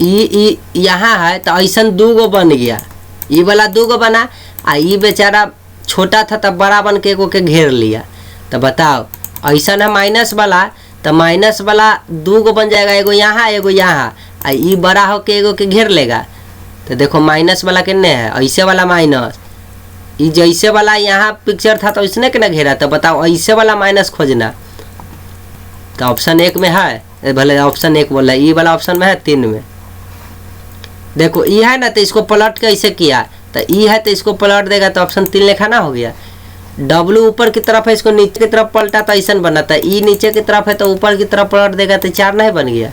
ई यहाँ है तो ऐसा 2 गो बन गया, ये वाला 2 गो बना, ये बेचारा छोटा था तब बड़ा बन के एगो के घेर लिया। तो बताओ ऐसा है माइनस वाला, तो माइनस वाला 2 गो बन जाएगा, एगो यहाँ एगो यहाँ, ये बड़ा हो के एगो के घेर लेगा। तो देखो माइनस वाला कितने है, ऐसे वाला माइनस, ये जैसे वाला यहाँ पिक्चर था तो इसने के ना घेरा। तो बताओ ऐसे वाला माइनस खोजना, तो ऑप्शन 1 में है, भले ऑप्शन 1 बोला, ये वाला ऑप्शन में है 3 में। देखो ये है ना, तो इसको पलट के ऐसे किया, तो ये है तो इसको पलट देगा, तो ऑप्शन 3 लिखा ना हो गया। डब्लू ऊपर की तरफ है, इसको नीचे की तरफ पलटा तो ऐसा बना था, ई नीचे की तरफ है तो ऊपर की तरफ पलट देगा तो 4 नहीं बन गया।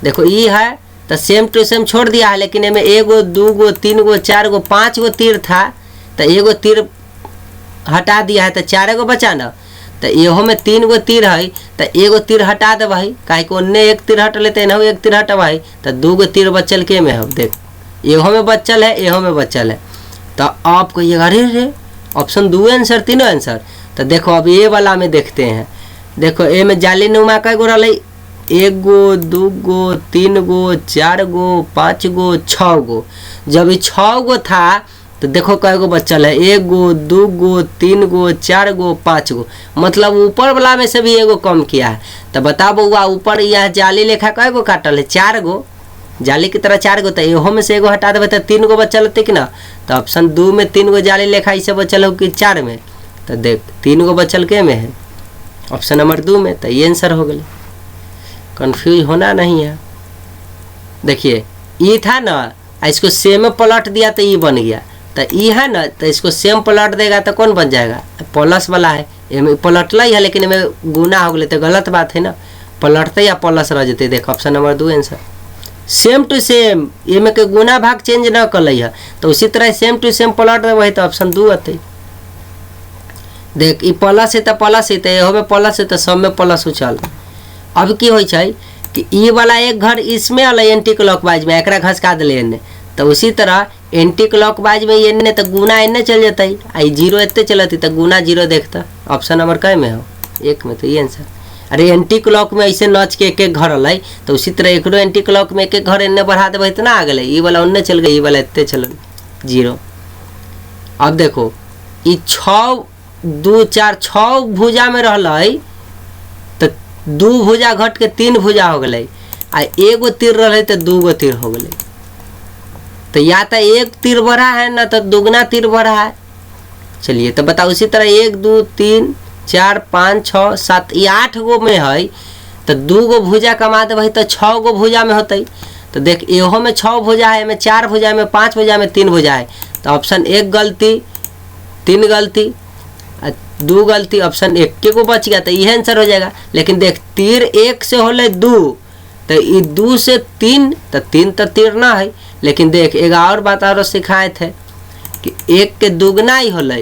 देखो ये है तो सेम टू सेम छोड़ दिया है, लेकिन इनमें 1 गो 2 गो 3 गो 4 गो 5 गो तीर था, तो 1 गो तीर हटा दिया है तो 4 गो बचा ना। तो इहो में 3 गो तीर है, तो 1 गो तीर हटा दे भाई, काहे को ओन्ने 1 तीर हट लेते हैं, 1 तीर हटा भाई, तो 2 गो तीर बचल के में हो। देख इहो में बचल है, इहो में बचल है, तो आपको ये अरे रे ऑप्शन 2 आंसर 3 आंसर। तो देखो अब ये वाला में देखते हैं, देखो ए में जाली नुमा कै गो रहा, 1 गो 2 गो 3 गो 4 गो 5 गो 6 गो। जब ये 6 गो था तो देखो कै गो बचल है, 1 गो 2 गो 3 गो 4 गो 5 गो, मतलब ऊपर वाला में से भी 1 गो कम किया है। तो बताओ बउआ ऊपर यह जाली लेखा कै गो काटल है, 4 गो, जाली की तरह 4 गो, तो इहो में से 1 गो हटा देवे तो 3 गो बचल होते कि ना। तो ऑप्शन 2 में 3 गो जाली लेखा इसे बचल हो कि 4 में, तो देख 3 गो बचल के में है, ऑप्शन नंबर 2 में, तो ये आंसर हो गया। कंफ्यूज होना नहीं है। देखिए ये था ना, इसको सेम में पलट दिया तो ये बन गया, तो ये है ना, तो इसको सेम पलट देगा तो कौन बन जाएगा, प्लस वाला है, इनमें पलटला ही है लेकिन इनमें गुना हो गए, तो गलत बात है ना, पलटते या प्लस रह जाते। देखो option number 2 answer, same to same, ये में के गुना भाग चेंज न कर है, तो उसी तरह सेम टू सेम पलट देवे तो ऑप्शन 2 आते। देख ये प्लस है तो प्लस है, तो यहो में प्लस है तो सब में प्लस उछल। अब की हो कि ये वाला एक घर इसमें अल एंटी क्लॉकवाइज में, एक घसका दिले एने, तो उसी तरह एंटी क्लॉकवाइज में ये तो गुना एने चल जाता है, आई 0 इतने चलती तो गुना 0 देखता। ऑप्शन नंबर कै में हो, 1 में, तो ये आंसर। अरे एंटी क्लॉक में ऐसे नच के 1 घर अल, तो उसी तरह एक एंटी क्लॉक में 1 घर एने बढ़ा देवे इतना आ गए, ये वाला उन्ने चल गई, ये वाला इतने चल 0। अब देखो ये 6 2 4 6 भुजा में रहल, तो 2 भुजा घट के 3 भुजा हो गए, आ 1 गो तीर रहे तो 2 गो तीर हो गए, तो या तो 1 तीर बढ़ा है ना तो दुगना तीर बढ़ा है। चलिए तो बताओ उसी तरह 1 2 3 4 5 6 7 ये 8 गो में है, तो 2 गो भुजा कमा दे भाई तो 6 गो भुजा में होते। तो देख इहो में 6 भुजा है, में 4 भुजा में 5 भुजा में 3 भुजा है, तो ऑप्शन 1 गलती 3 गलती 2 गलती, ऑप्शन 1 के को बच गया, तो यह आंसर हो जाएगा। लेकिन देख तीर 1 से होले 2, तो ये 2 से 3, तो 3 तो तीर ना है, लेकिन देख एक और बात और सिखाए थे कि 1 के दुगना ही होले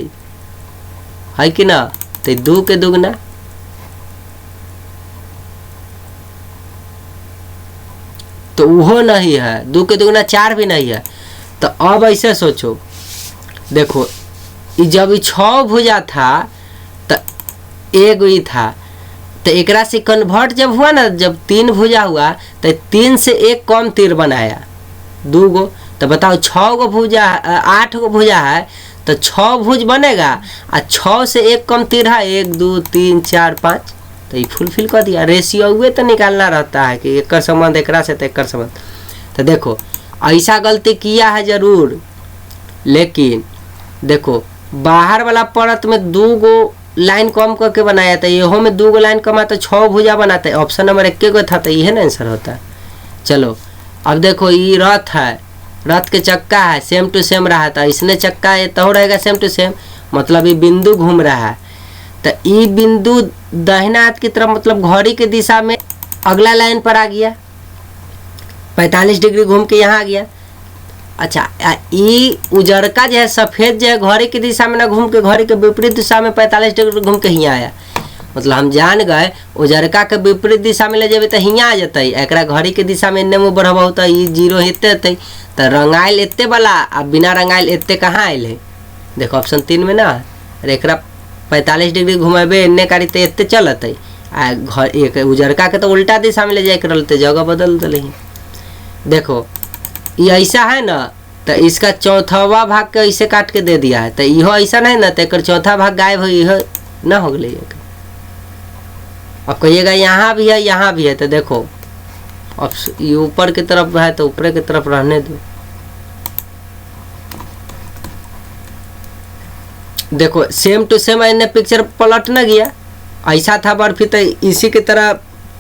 है कि ना, तो 2 के दुगना, तो वो नहीं है, 2 के दुगना 4 भी नहीं है। तो अब ऐसे सोचो, देखो जब 6 भुजा था तो 1 ही था, तो एकरा से कन्वर्ट जब हुआ ना, जब 3 भुजा हुआ तो 3 से 1 कम तीर बनाया 2 गो। तो बताओ 6 गो भुजा 8 गो भुजा है, तो 6 भुज बनेगा, और 6 से 1 कम तीर है 1 2 3 4 5, तो ये फुलफिल कर दिया। रेशियो हुए तो निकालना रहता है कि एक संबंध एक से तो एक संबंध। तो देखो ऐसा गलती किया है जरूर, लेकिन देखो बाहर वाला परत में 2 गो लाइन कम करके बनाया था, इहो में 2 गो लाइन कमा तो 6 भुजा बनाते। ऑप्शन नंबर 1 गो था तो यह ना आंसर होता है। चलो अब देखो ये रथ है, रथ के चक्का है, सेम टू सेम रहा था, इसने चक्का ये तो रहेगा सेम टू सेम, मतलब ये बिंदु घूम रहा है तो ये बिंदु दाहिना हाथ की तरफ मतलब घड़ी की दिशा में अगला लाइन पर आ गया, 45 डिग्री घूम के यहाँ आ गया। अच्छा ये उजरका जो है सफ़ेद जो है घड़ी की दिशा में ना घूम के घड़ी के विपरीत दिशा में 45 डिग्री घूम के हियाँ आया, मतलब हम जान गए उजरका के विपरीत दिशा में ले जेबे तो हियाँ आ जते, एकरा घड़ी के दिशा में एन्ने में बढ़बो तो ये 0 हेते तो रंगाइल एत्ते वाला आ बिना रंगाइल एत्ते कहाँ आयल है, देखो ऑप्शन 3 में ना। अरे एकरा 45 डिग्री घुमेबे एन्ने कारी तो एत्ते चलते आ घर एक उजरका के तो उल्टा दिशा में ले जाए के रहते, जगह बदल दे। देखो ये ऐसा है ना तो इसका चौथावा भाग के ऐसे काट के दे दिया है तो इहो ऐसा है ना तो एक चौथा भाग गायब हो इहो ना हो गए। अब कहिएगा यहाँ भी है यहाँ भी है तो देखो अब ये ऊपर की तरफ है तो ऊपर की तरफ रहने दो। देखो सेम टू सेम इन्हें पिक्चर पलट ना गया, ऐसा था बर्फी तो इसी की तरह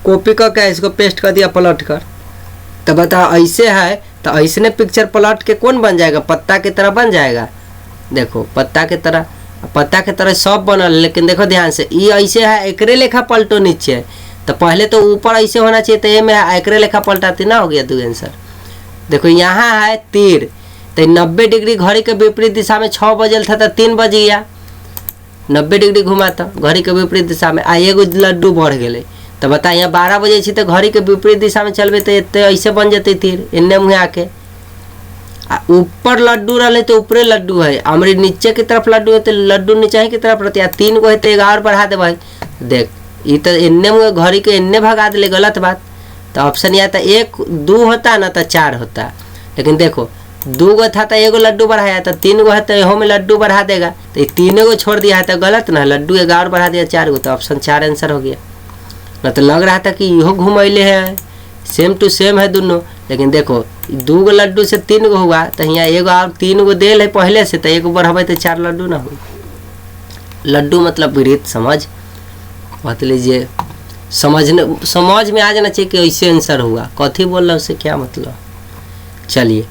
कॉपी करके इसको पेस्ट कर दिया पलट कर, तो बताओ ऐसे है तो ऐसने पिक्चर पलट के कौन बन जाएगा, पत्ता की तरह बन जाएगा। देखो पत्ता की तरह सब बनल, लेकिन देखो ध्यान से ये ऐसे है एकरे लेखा पलटो नीचे, तो पहले तो ऊपर ऐसे होना चाहिए तो ये में एकरे लेखा पलटाती ना हो गया 2 आंसर। देखो यहाँ है तीर तो 90 डिग्री घड़ी के विपरीत दिशा में 6 बजल था तो 3 बज गया, 90 डिग्री घुमा था घड़ी के विपरीत दिशा में आ एगो लड्डू बढ़ गए तो बता यहाँ 12 बजे थी तो घड़ी के विपरीत दिशा में चलबे तो ऐसे बन जाते तीर इन्ने मुँह आके ऊपर लड्डू रहे तो ऊपरे लड्डू है, हमारे नीचे की तरफ लड्डू है तो लड्डू नीचे की तरफ रहती है, 3 गो है तो 1 और बढ़ा दे भाई। देख ये तो इन्ने मुँह घड़ी के इन्ने भगा दिले, गलत बात। तो ऑप्शन यहाँ था 1 2 होता ना तो 4 होता, लेकिन देखो 2 गो था तो 1 गो लड्डू बढ़ाया तो 3 गो है तो यहो में लड्डू बढ़ा देगा तो 3 गो छोड़ दिया है तो गलत ना, लड्डू 1 और बढ़ा दिया 4 गो तो ऑप्शन 4 आंसर हो गया। ना तो लग रहा था कि इहो घुमैले है, सेम टू सेम है दोनों, लेकिन देखो 2 गो लड्डू से 3 गो हुआ तो यहाँ 1 और 3 गो देल है पहले से तो 1 बढ़ावे तो 4 लड्डू ना हो। लड्डू मतलब विरीत समझ बात लीजिए, समझ में आ जाना चाहिए कि ऐसे आंसर हुआ, कथी बोल रहा है उससे क्या मतलब। चलिए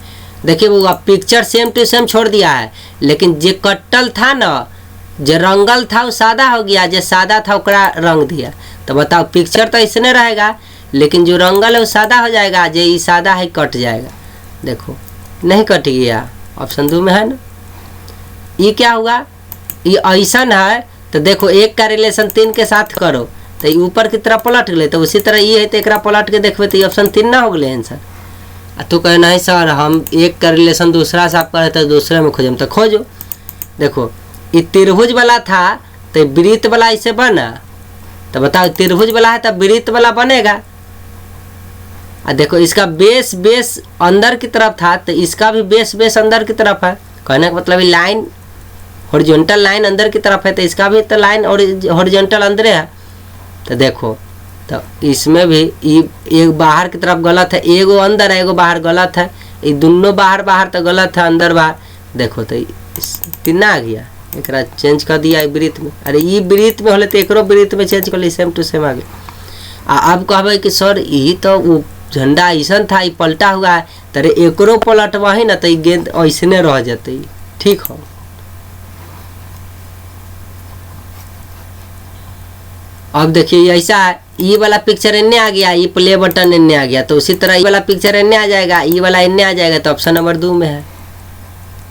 देखिए वो पिक्चर सेम टू सेम छोड़ दिया है, लेकिन जे कट्टल था ना जो रंगल था वो सादा हो गया, जो सादा था ओकरा रंग दिया, तो बताओ पिक्चर तो इसने रहेगा लेकिन जो रंगल है वो सादा हो जाएगा, जो ये सादा है कट जाएगा। देखो नहीं कट गया, ऑप्शन 2 में है ना। ये क्या हुआ, ये ऐसा है तो देखो 1 का रिलेशन 3 के साथ करो तो ये ऊपर की तरफ पलट गए, तो उसी तरह ये है तो एक पलट के देखबे तो ये ऑप्शन 3 ना हो गए आंसर। तू कहे नहीं सर हम 1 का रिलेशन दूसरा से आप करे तो दूसरे में खोजम, तो खोजो। देखो ये त्रिभुज वाला था तो वृत्त वाला इसे बना, तो बताओ त्रिभुज वाला है तो वृत्त वाला बनेगा। देखो इसका बेस अंदर की तरफ था तो इसका भी बेस अंदर की तरफ है, कहने का मतलब लाइन हॉरिजॉन्टल लाइन अंदर की तरफ है तो इसका भी तो लाइन और हॉरिजॉन्टल अंदर है। तो देखो तो इसमें भी एक बाहर की तरफ गलत है, एगो अंदर है एगो बाहर गलत है, ये दोनों बाहर तो गलत है अंदर बाहर। देखो तो 3 आ गया, एक चेंज कर दिया वृत्त में, अरे ये वृत्त में होले तो एकरो वृत्त में चेंज कर ली, सेम टू सेम आ गया। अब कहबे कि सर ये तो वो झंडा ऐसा था ये पलटा हुआ है, तरे एकरो पलटवा ही ना तो गेंद ऐसने रह जाते, ठीक हो। अब देखिए ऐसा है ये वाला पिक्चर इन्ने आ गया, ये प्ले बटन इन्ने आ गया, तो उसी तरह ये वाला पिक्चर इन्ने आ जाएगा, ये वाला इन्ने आ जाएगा, तो ऑप्शन नंबर 2 में है।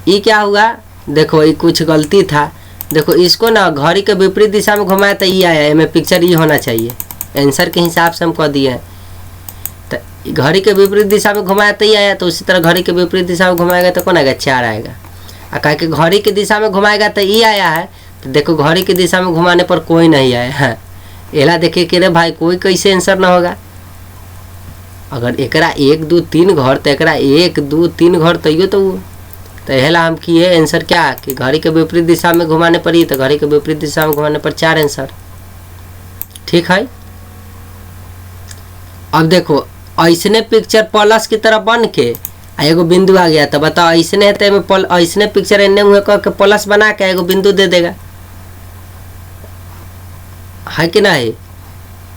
ये क्या हुआ, देखो ये कुछ गलती था, देखो इसको ना घड़ी के विपरीत दिशा में घुमाया तो ये आया, इसमें पिक्चर ये होना चाहिए, आंसर के हिसाब से हम कह दिए हैं। तो घड़ी के विपरीत दिशा में घुमाया तो ये आया, तो उसी तरह घड़ी के विपरीत दिशा में घुमाएगा तो कौन आएगा, 4 आएगा। और कह के घड़ी की दिशा में घुमाएगा तो ये आया है, तो देखो घड़ी की दिशा में घुमाने पर कोई नहीं आया है। एला देखिए कि रे भाई कोई कैसे आंसर ना होगा, अगर एकरा 1 2 3 घर तो एकरा 1 2 3 घर तैयो तो एला हम किए आंसर क्या कि घड़ी के विपरीत दिशा में घुमाने पर ही, तो घड़ी के विपरीत दिशा में घुमाने पर 4 आंसर, ठीक है। अब देखो ऐसने पिक्चर प्लस की तरह बन के एगो बिंदु आ गया, तो बताओ ऐसने है तो ऐसने पिक्चर एने मुँह करके प्लस बना के एगो बिंदु दे देगा, है कि नहीं।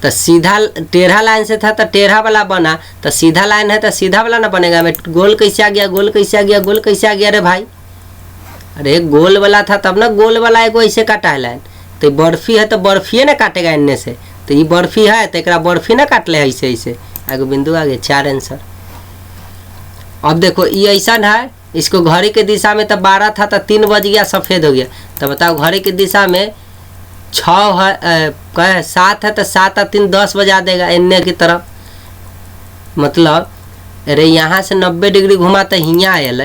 तो सीधा टेढ़ा लाइन से था तो टेढ़ा वाला बना, तो सीधा लाइन है तो सीधा वाला ना बनेगा। मैं गोल कैसे आ गया, गोल कैसे आ गया, गोल कैसे आ गया रे भाई। अरे गोल वाला था तब ना गोल वाला एगो ऐसे काटा है लाइन। तो बर्फी है तो बर्फी ना काटेगा इनने से। तो ये बर्फी है तो एक बर्फी ना काट ले ऐसे ऐसे। एगो बिंदु आ गया, 4 आंसर। अब देखो ये ऐसा है, इसको घड़ी के दिशा में तो 12 था तो 3 बज गया, सफ़ेद हो गया। तो बताओ घड़ी की दिशा में 6 है 7 है तो 7 और 3 10 बजा देगा इन्ने की तरफ। मतलब अरे यहाँ से 90 डिग्री घुमा तो हियाँ आयल,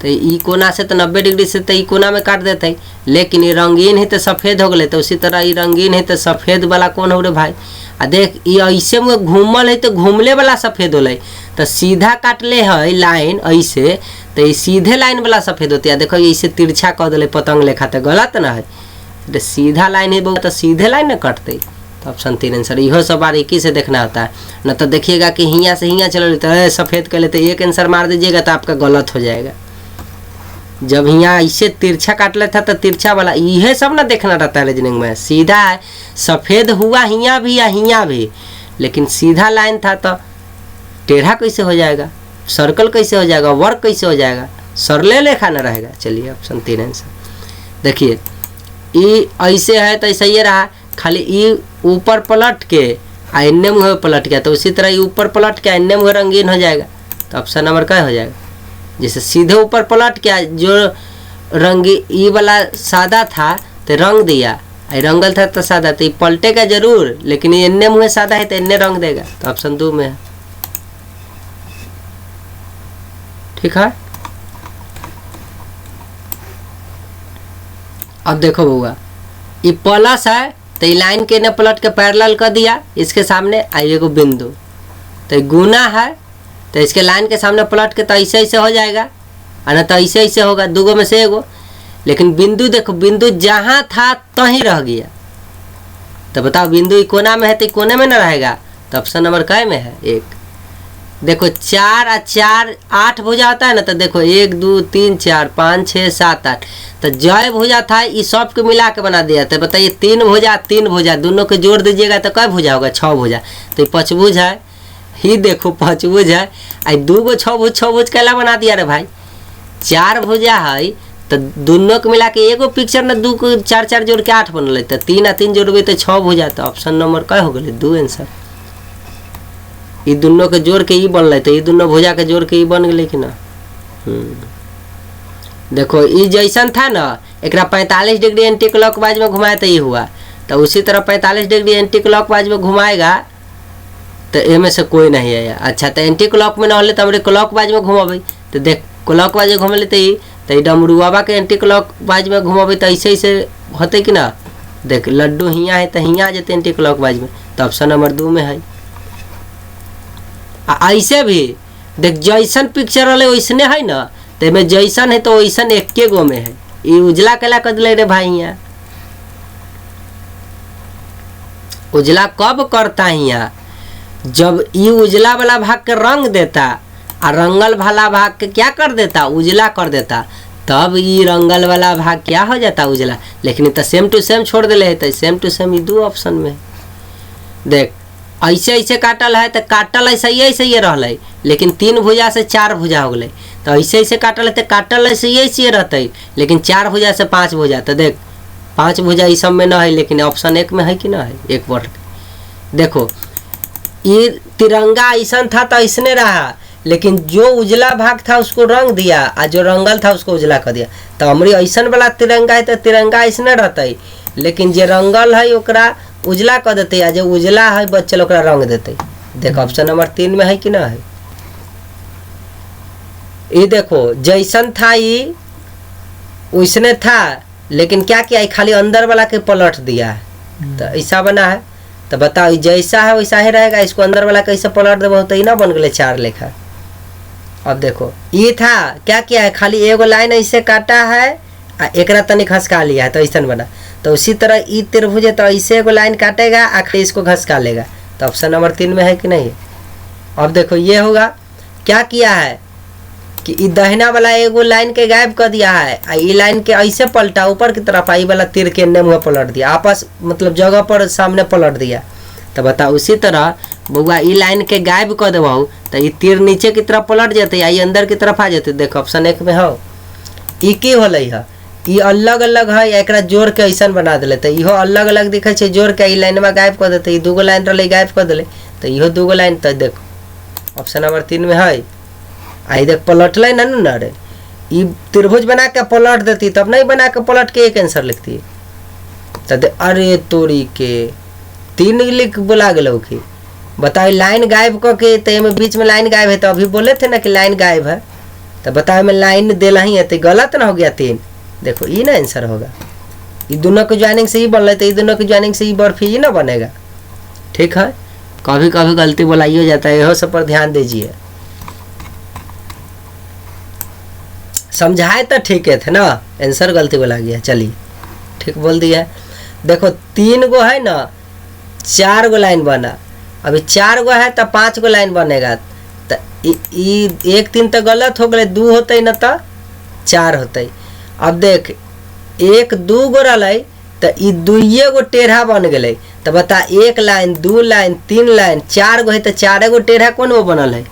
तो ई कोना से तो 90 डिग्री से तो ई कोना में काट देते। लेकिन ये रंगीन ही तो सफ़ेद हो गए। तो उसी तरह ये रंगीन है तो सफ़ेद वाला कौन हो रे भाई। आ देख ये ऐसे में घूमल है तो घूमले वाला सफ़ेद होले। तो सीधा काटले है लाइन ऐसे, तो ये सीधे लाइन वाला सफ़ेद होती है। देखो ये ऐसे तिरछा कर दिले पतंग लेखा, तो गलत ना है। तो सीधा लाइन ही बहुत, तो सीधे लाइन न कटते। तो ऑप्शन 3 आंसर। इहो सब बारीकी से देखना होता है, न तो देखिएगा कि हियाँ से हियाँ चलो तो सफ़ेद कर लेते, एक आंसर मार दीजिएगा तो आपका गलत हो जाएगा। जब यहाँ ऐसे तिरछा काट लेता तो तिरछा वाला, यह सब ना देखना रहता है रीजनिंग में। सीधा है सफ़ेद हुआ हियाँ भी या हियाँ भी, लेकिन सीधा लाइन था तो टेढ़ा कैसे हो जाएगा, सर्कल कैसे हो जाएगा, वर्क कैसे हो जाएगा, सरले लेखा न रहेगा। चलिए ऑप्शन 3 आंसर। देखिए ई ऐसे है तो ऐसा ही रहा, खाली ई ऊपर पलट के इन्ने मुँह पलट गया, तो उसी तरह ये ऊपर पलट के इन्ने मुँह रंगीन हो जाएगा। तो ऑप्शन नंबर क्या हो जाएगा। जैसे सीधे ऊपर पलट के जो रंगी ई वाला सादा था तो रंग दिया, रंगल था तो सादा, तो ये पलटेगा जरूर, लेकिन ये इन्ने मुँह सादा है तो इन्ने रंग देगा। तो ऑप्शन 2 में है। ठीक है। अब देखो बउआ, ये प्लस है तो ये लाइन के ने पलट के पैरेलल कर दिया इसके सामने, आइए को बिंदु। तो ये गुना है तो इसके लाइन के सामने पलट के तो ऐसे ऐसे हो जाएगा, और ना तो ऐसे ऐसे होगा, दूगो में से एगो। लेकिन बिंदु देखो, बिंदु जहाँ था तो ही रह गया। तो बताओ बिंदु कोना में है तो कोने में ना रहेगा। तो ऑप्शन नंबर कै में है 1। देखो 4 और 4 8 भुजा होता है ना, तो देखो 1 2 3 4 5 6 7 8, तो जय भुजा था इस सब को मिला के बना दिया। तो बताइए 3 भुजा दोनों को जोड़ दीजिएगा तो कै भुजा होगा, 6 भुजा। तो ये 5 भुज है, ही देखो 5 भुज है। आई 2 गो 6 भुज कैला बना दिया रे भाई। 4 भुजा है तो दोनों को मिला के एगो पिक्चर ना 2 को 4 4 जोड़ के 8 बनल, तो 3 और 3 जोड़बे तो 6 भुजा। तो ऑप्शन नंबर क्या हो गए 2 आंसर। ये दोनों के जोड़ के ई बनल, तो ये दोनों भुजा के जोड़ के ई बन गए कि ना। देखो ये जैसन था ना, एक 45 डिग्री एंटी क्लॉकवाइज में घुमाया तो ये हुआ, तो उसी तरह 45 डिग्री एंटी क्लॉकवाइज में घुमाएगा तो इनमें से कोई नहीं है। अच्छा तो एंटी क्लॉक में ना होले तो हमारे क्लॉकवाइज में घुमाबे, तो देख क्लॉकवाइज में घूम तो ये डमरुआबा के एंटी क्लॉकवाइज में घुमाबे तो ऐसे ऐसे होते कि ना। देख लड्डू हियाँ है तो हियाँ आ जाते एंटी क्लॉकवाइज में। तो ऑप्शन नंबर 2 में है। ऐसे भी देख जैसन पिक्चर वाले वैसने है ना, तो में जैसन है तो वैसन एक्के गो में है। ये उजला कला कर दिले रे भाई। यहाँ उजला कब करता है, यहाँ जब ये उजला वाला भाग के रंग देता और रंगल वाला भाग के क्या कर देता, उजला कर देता, तब ये रंगल वाला भाग क्या हो जाता उजला। लेकिन तो सेम टू सेम छोड़ दिले है, तो सेम टू सेम ये 2 ऑप्शन में। देख ऐसे ऐसे काटल है तो काटल ऐसे ही रहल, लेकिन 3 भुजा से 4 भुजा हो गए। तो ऐसे ऐसे काटल है तो काटल ऐसे ही रहते, लेकिन 4 भुजा से 5 भुजा। तो देख 5 भुजा इस सब में ना है, लेकिन ऑप्शन 1 में है कि ना है, 1 वर्ड। देखो ये तिरंगा ऐसा था तो ऐसने रहा, लेकिन जो उजला भाग था उसको रंग दिया और जो रंगल था उसको उजला कर दिया। तो हमारी ऐसा वाला तिरंगा है तो तिरंगा ऐसने रहते, लेकिन जो रंगल है ओकरा उजला कर देते, आ जो उजला है बच्चे ओकरा रंग देते। देखो ऑप्शन नंबर 3 में है कि ना है। ये देखो जैसन था ये वैसने था, लेकिन क्या किया खाली अंदर वाला के पलट दिया है, तो ऐसा बना है। तो बताओ जैसा है वैसा ही रहेगा, इसको अंदर वाला कैसे पलट देबो तो ही ना बन गए 4 लेखा। अब देखो ये था क्या किया है, खाली एगो लाइन ऐसे काटा है एक तनी घसका लिया है तो ऐसा बना। तो उसी तरह ई त्रिभुज है तो ऐसे एगो लाइन काटेगा आखिर इसको घसका लेगा। तो ऑप्शन नंबर 3 में है कि नहीं। अब देखो ये होगा क्या किया है, कि ई दहिना वाला एगो लाइन के गायब कर दिया है, आ ई लाइन के ऐसे पलटा ऊपर की तरफ, आई वाला तीर के एन्ने मुँह पलट दिया, आपस मतलब जगह पर सामने पलट दिया। तो बताओ उसी तरह बउआ ई लाइन के गायब कर देबहू तो ई तीर नीचे की तरफ पलट जाते, आई अंदर की तरफ आ जाते। देखो ऑप्शन 1 में हो। ई की होलै है, ई अलग अलग है, एकरा जोड़ के ऐसन बना दिले तो इहो अलग अलग दिखे छे, जोड़ के ई लाइन में गायब कर देते। ई दूगो लाइन रहे गायब कर दिले तो इहो दूगो लाइन। तो देखो ऑप्शन नंबर 3 में है। आई देख पलटल ना न रे, ई त्रिभुज बना के पलट देती, तब नहीं बना के पलट के एक आंसर लिखती। तो अरे तोरी के 3 लिख बुला गलो कि बताओ लाइन गायब करके, तो बीच में लाइन गायब है, तो अभी बोले थे ना कि लाइन गायब है, तो बताओ में लाइन देला ही है, तो गलत ना हो गया 3। देखो ई ना आंसर होगा, ये दोनों के ज्वाइनिंग से ही बन रहे, तो ये दोनों के ज्वाइनिंग से ही बर्फी ही ना बनेगा। ठीक है, कभी कभी गलती बोलाई हो जाता है, यह सब पर ध्यान दीजिए। समझाए तो ठीक है थे ना, आंसर गलती बोला गया। चलिए ठीक बोल दिया। देखो 3 गो है ना, 4 गो लाइन बना, अभी 4 गो है तो 5 गो लाइन बनेगा। तो 1 3 तो गलत हो गए, 2 होते न तो 4 होते। अब देख 1 2 गो रहा तो ई 2 गो टेढ़ा बन गए। तो बता 1 लाइन 2 लाइन 3 लाइन 4 गो है, तो 4 गो टेढ़ा कौन वो बनल है?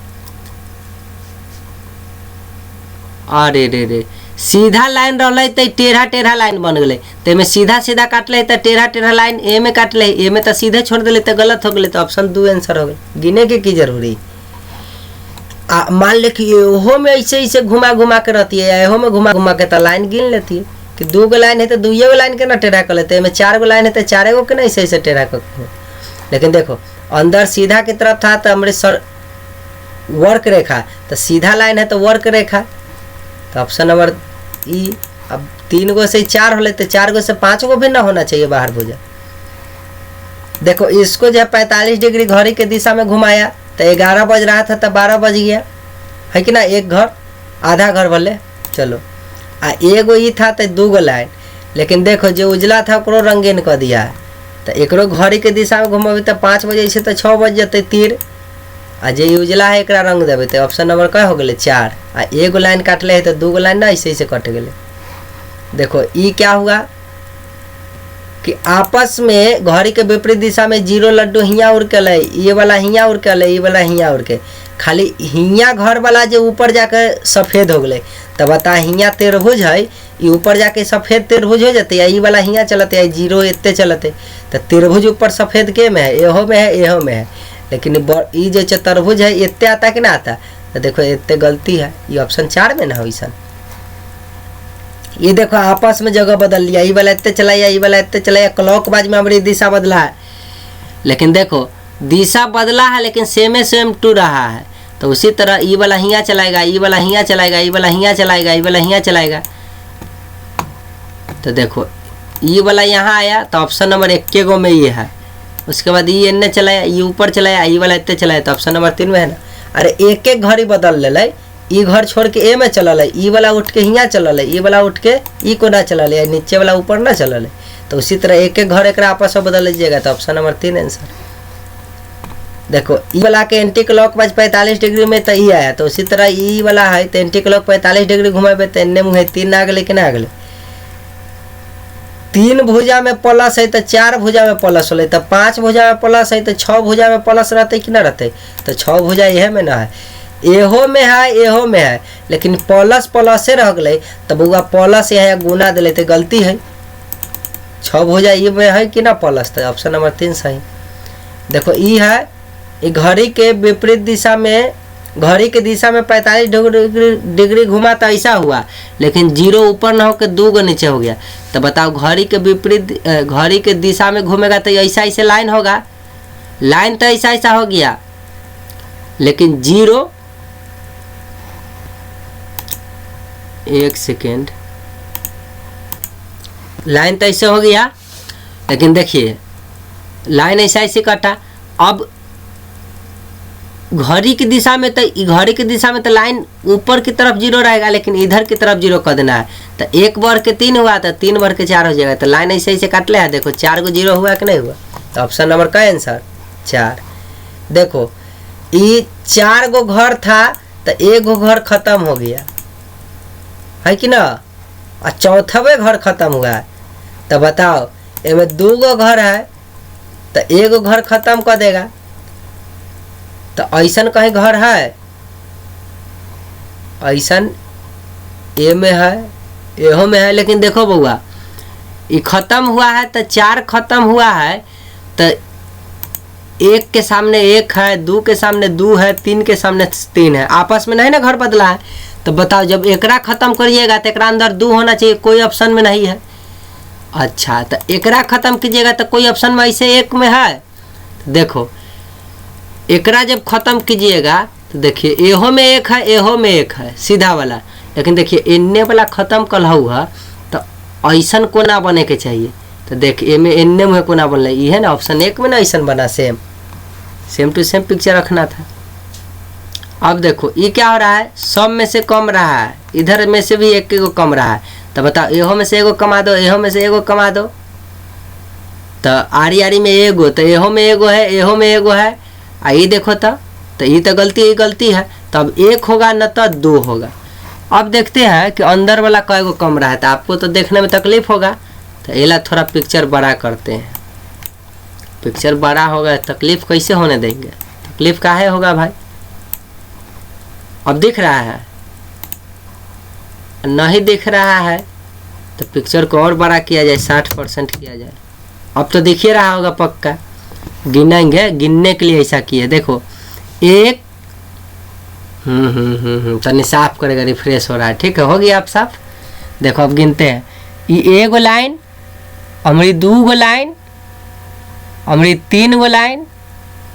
अरे रे रे, सीधा लाइन रहा तो टेढ़ा टेढ़ा लाइन बन गए, तो में सीधा सीधा काटले तो टेढ़ा टेढ़ा लाइन ए में काटले, ए में तो सीधे छोड़ दिले तो गलत हो गए। तो ऑप्शन 2 आंसर हो गए, गिने के की जरूरी। मान ले कि एहो में ऐसे ऐसे घुमा घुमा के रहती है, एहो में घुमा घुमा के तो लाइन गिन लेती है कि 2 गो लाइन है तो 2 गो लाइन के ना टेढ़ा कर लेते, में 4 गो लाइन है तो 4 गो के ना ऐसे ऐसे टेढ़ा कर। लेकिन देखो अंदर सीधा की तरफ था तो हमारे सर वर्क रेखा, तो सीधा लाइन है तो वर्क रेखा। तो ऑप्शन नंबर ई। अब 3 गो से 4 हो तो 4 गो से 5 गो भी ना होना चाहिए बाहर भुजा। देखो इसको जो 45 डिग्री घड़ी के दिशा में घुमाया तो 11 बज रहा था तो 12 बज गया, है कि ना? एक घर आधा घर भले चलो। आ एगो ई था तो 2 गो लाइन, लेकिन देखो जो उजला था ओकरो रंगीन कर दिया है, तो एकरो घड़ी के दिशा में घुमाबे तो 5 बजे से तो 6 बज जाते तीर। आ जे उजला है एक रंग देवे तो ऑप्शन नंबर क्या हो गए 4। आ 1 गो लाइन काटले है तो 2 गो लाइन ना ऐसे ऐसे कट गए। देखो ई क्या हुआ कि आपस में घड़ी के विपरीत दिशा में 0 लड्डू हियाँ उड़ के ले, ये वाला हियाँ उड़ के ले, ये वाला हियाँ उड़ के, खाली हियाँ घर वाला जो ऊपर जाके सफ़ेद हो गए। तो बता हियाँ त्रिभुज है, ये ऊपर जाके सफ़ेद त्रिभुज हो जाते, या ये वाला हियाँ चलते या 0 इतने चलते। तो त्रिभुज ऊपर सफ़ेद के में है, एहो में है एहो में है, लेकिन ये जो चतुर्भुज है इतने आता कि ना आता? तो देखो इतने गलती है, ये ऑप्शन 4 में ना हो ईसन। ये देखो आपस में जगह बदल लिया, ये वाला इतने चलाया, ये वाला इतने चलाया, क्लॉकवाइज में हमारी दिशा बदला है, लेकिन देखो दिशा बदला है लेकिन सेम टू रहा है। तो उसी तरह ये वाला हियाँ चलाएगा, ये वाला हियाँ चलाएगा, ये वाला हियाँ चलाएगा, ये वाला हियाँ चलाएगा। तो देखो ये वाला यहाँ आया तो ऑप्शन नंबर 1 गो में ये है, उसके बाद ये इन्ने चलाया, ये ऊपर चलाया, ये वाला इतने चलाया, तो ऑप्शन नंबर 3 में है ना। अरे एक एक घड़ी बदल ले, ये घर छोड़ के ए में चलल है, ये वाला उठ के यहाँ चलल है, ये वाला उठ के ई को ना चलल है, नीचे वाला ऊपर ना चलल है। तो उसी तरह एक एक घर एक आपस में बदल लीजिएगा, तो ऑप्शन नंबर 3 आंसर। देखो ई वाला के एंटी क्लॉक वाइज 45 डिग्री में तो ई आया, तो उसी तरह ई वाला है तो एंटी क्लॉक 45 डिग्री घुमाबे तो इन्ने मुँह 3 आ गए कि ना आ गए। 3 भुजा में प्लस है तो 4 भुजा में प्लस हो, तो 5 भुजा में प्लस है तो 6 भुजा में प्लस रहते कि ना रहते? तो 6 भुजा यह में ना है, एहो में है एहो में है, लेकिन प्लस प्लस से रह गए तो बउआ प्लस यहाँ गुना दिले तो गलती है। 6 भुजा ये में है कि ना प्लस? तो ऑप्शन नंबर 3 सही। देखो ई है, ये घड़ी के विपरीत दिशा में, घड़ी के दिशा में 45 डिग्री घुमा तो ऐसा हुआ, लेकिन 0 ऊपर ना होकर 2 गो नीचे हो गया। तो बताओ घड़ी के विपरीत घड़ी के दिशा में घूमेगा तो ऐसा ऐसे लाइन होगा, लाइन तो ऐसा ऐसा हो गया, लेकिन 0 1 सेकेंड, लाइन तो ऐसे हो गया, लेकिन देखिए लाइन ऐसा ऐसे कटा। अब घड़ी की दिशा में तो घड़ी की दिशा में तो लाइन ऊपर की तरफ 0 रहेगा, लेकिन इधर की तरफ 0 कर देना है। तो 1 बढ़ के 3 हुआ तो 3 बढ़ के 4 हो जाएगा। तो लाइन ऐसे ऐसे काट ले है, देखो 4 को 0 हुआ कि नहीं हुआ? तो ऑप्शन नंबर का आंसर 4। देखो ये 4 गो घर था तो एगो घर खत्म हो गया है कि ना, और चौथावे घर खत्म हुआ है। तो बताओ एमे 2 गो घर है तो एगो घर खत्म कर देगा। तो ऐसन कहीं घर है, ऐसन ए में है, एहो में है। लेकिन देखो बउआ ये खत्म हुआ है तो 4 खत्म हुआ है, तो 1 के सामने 1 है, 2 के सामने 2 है, 3 के सामने 3 है, आपस में नहीं ना घर बदला है। तो बताओ जब एकरा खत्म करिएगा तो एकरा अंदर 2 होना चाहिए, कोई ऑप्शन में नहीं है। अच्छा तो एकरा खत्म कीजिएगा तो कोई ऑप्शन में ऐसे 1 में है। तो देखो एकरा जब खत्म कीजिएगा तो देखिए एहो में 1 है, एहो में 1 है सीधा वाला। लेकिन देखिए एन्ने वाला खत्म कलहू है तो ऐसन कोना बने के चाहिए। तो देखिए में एन्ने में कोना बनल ये है ना, ऑप्शन 1 में ना ऐसन बना, सेम टू सेम पिक्चर रखना था। अब देखो ये क्या हो रहा है, सब में से कम रहा है, इधर में से भी 1 कम रहा है। तो बताओ एहो में से 1 कमा दो, एहो में से 1 कमा दो। तो आरी आरी में 1, तो एहो में 1 है, एहो में 1 है। आ ये देखो तो ये तो गलती है। तो अब 1 होगा न तो 2 होगा। अब देखते हैं कि अंदर वाला कई कम रहा है, तो आपको तो देखने में तकलीफ होगा। तो एला थोड़ा पिक्चर बड़ा करते हैं। पिक्चर बड़ा होगा तकलीफ कैसे होने देंगे, तकलीफ काहे होगा भाई। अब दिख रहा है, नहीं दिख रहा है तो पिक्चर को और बड़ा किया जाए, 60% किया जाए। अब तो दिख ही रहा होगा पक्का, गिनेंगे, गिनने के लिए ऐसा किए। देखो 1 तनी साफ करेगा, रिफ्रेश हो रहा है, ठीक है, हो गया आप साफ। देखो अब गिनते हैं, ये 1 लाइन, हमारी 2 गो लाइन, हमारी 3 गो लाइन,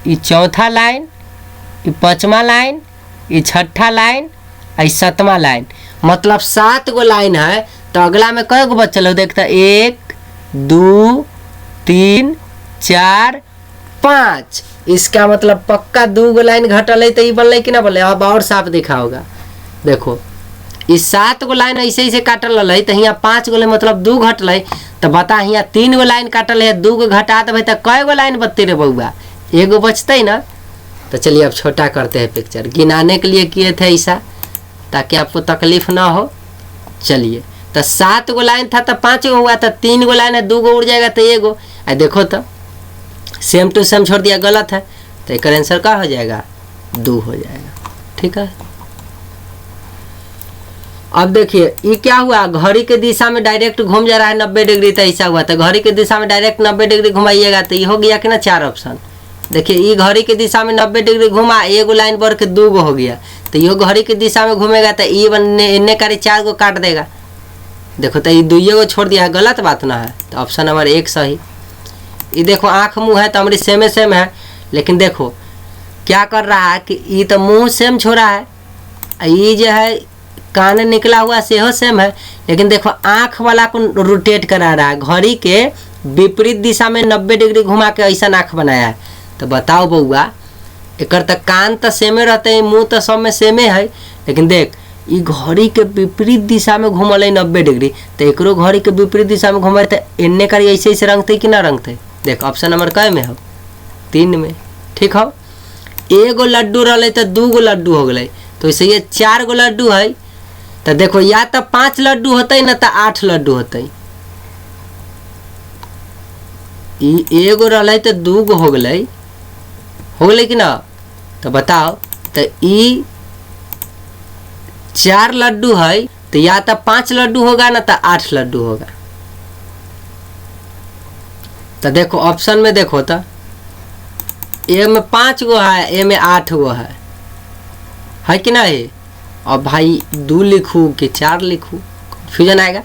ये 4था लाइन, ये 5वां लाइन, ये 6ठा लाइन, ये 7वां लाइन, मतलब 7 गो लाइन है। तो अगला में कई गो बचल हो, देखता 1 2 3 4 5। इसका मतलब पक्का 2 गो लाइन घटल है, तो ये बनल कि ना बनल। अब और साफ दिखा होगा, देखो इस 7 गो लाइन ऐसे काटल है, तो यहाँ 5 गो मतलब 2 घटल है। तो बता यहाँ 3 गो लाइन काटल है, 2 गो घटा देवे तो कई गो लाइन बचते रे बउआ, 1 गो बचते ना। तो चलिए अब छोटा करते हैं पिक्चर, गिनाने के लिए किए थे ऐसा ताकि आपको तकलीफ ना हो। चलिए तो 7 गो लाइन था तो 5 गो हुआ, तो 3 गो लाइन है, 2 गो उड़ जाएगा तो 1 गो। देखो तो सेम टू सेम छोड़ दिया, गलत है। तो एक आंसर क्या हो जाएगा, 2 हो जाएगा, ठीक है। अब देखिए ये क्या हुआ, घड़ी के दिशा में डायरेक्ट घूम जा रहा है 90 डिग्री, तो ऐसा हुआ। तो घड़ी के दिशा में डायरेक्ट 90 डिग्री घुमाइएगा तो ये हो गया कि ना 4 ऑप्शन। देखिए ये घड़ी के दिशा में 90 डिग्री घुमा, 1 लाइन बढ़ के 2 गो हो गया। तो ये घड़ी के दिशा में घूमेगा तो ये इन्ने कारी 4 गो काट देगा। देखो तो ये 2 गो छोड़ दिया है, गलत बात ना है। तो ऑप्शन नंबर 1 सही। ये देखो आँख मुँह है तो हमारी सेम है, लेकिन देखो क्या कर रहा है कि ये तो मुँह सेम छोड़ा है, ये जो है कान निकला हुआ से हो सेम है, लेकिन देखो आँख वाला को रोटेट करा रहा है, घड़ी के विपरीत दिशा में 90 डिग्री घुमा के ऐसा आँख बनाया है। तो बताओ बउआ एक तो कान तो सेमे रहते हैं, मुँह तो सब में सेमे है, लेकिन देख ये घड़ी के विपरीत दिशा में घूमल है 90 डिग्री। तो एक घड़ी के विपरीत दिशा में घूमे तो इन्ने कारी ऐसे रंगते कि ना रंगते। देख ऑप्शन नंबर कै में हो, 3 में, ठीक हो। 1 गो लड्डू रहा तो 2 गो लड्डू हो गए, तो इसे ये 4 गो लड्डू है। तो देखो या तो 5 लड्डू होते ना तो 8 लड्डू होते। 1 गो रहा तो 2 गो हो गए कि ना। तो बताओ तो ये 4 लड्डू है, तो या तो 5 लड्डू होगा ना तो 8 लड्डू होगा। तो देखो ऑप्शन में देखो तो ए में 5 गो है, ए में 8 गो है कि नहीं। और भाई 2 लिखूँ कि 4 लिखूँ, कन्फ्यूजन आएगा।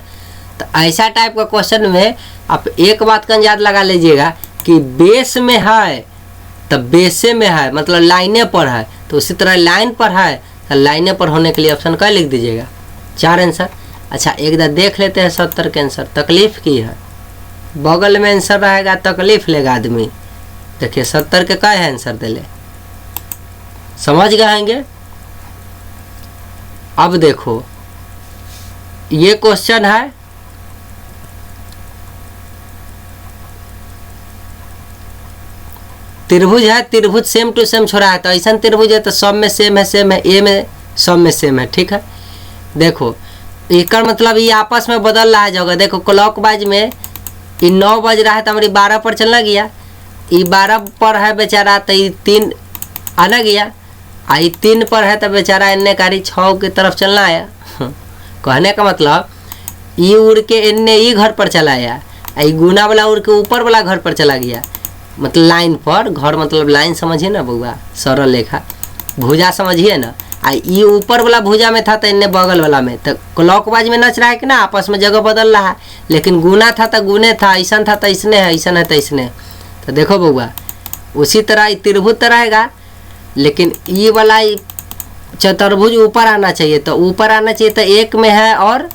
तो ऐसा टाइप का क्वेश्चन में आप एक बात का अंदाज लगा लीजिएगा कि बेस में है तो बेसे में है, मतलब लाइने पर है। तो उसी तरह लाइन पर है तो लाइने पर होने के लिए ऑप्शन क्या लिख दीजिएगा, 4 आंसर। अच्छा एक बार देख लेते हैं 70 के आंसर। तकलीफ की है, बगल में आंसर रहेगा तकलीफ लेगा आदमी। देखिए 70 के क्या है आंसर दिले, समझ गएंगे। अब देखो ये क्वेश्चन है, त्रिभुज है, त्रिभुज सेम टू सेम छोड़ा है। तो ऐसा त्रिभुज है तो सब में सेम है, ए में सब में सेम है। ठीक है, देखो इसका मतलब ये आपस में बदल रहा है जगह। देखो क्लॉकवाइज में ये 9 बज रहा है तो हमारी 12 पर चलना गया, ये 12 पर है बेचारा तो ये 3 आना गया, ये 3 पर है तो बेचारा इन्ने कारी 6 की तरफ चलना आया। कहने का मतलब ये उड़ के इन्ने ये घर पर चला आया, ये गुना वाला उड़ के ऊपर वाला घर पर चला गया, मतलब लाइन पर। घर मतलब लाइन समझिए ना बउआ, सरल रेखा, भुजा समझिए ना। ये ऊपर वाला भुजा में था तो इन्ने बगल वाला में, तो क्लॉकवाइज में नच रहा है कि ना, आपस में जगह बदल रहा है। लेकिन गुना था तो गुने था, ऐसा था तो इसने है, ऐसा है तो इसने। तो देखो बउआ उसी तरह ये त्रिभुज रहेगा, लेकिन ये वाला चतुर्भुज ऊपर आना चाहिए, तो ऊपर आना चाहिए तो 1 में है और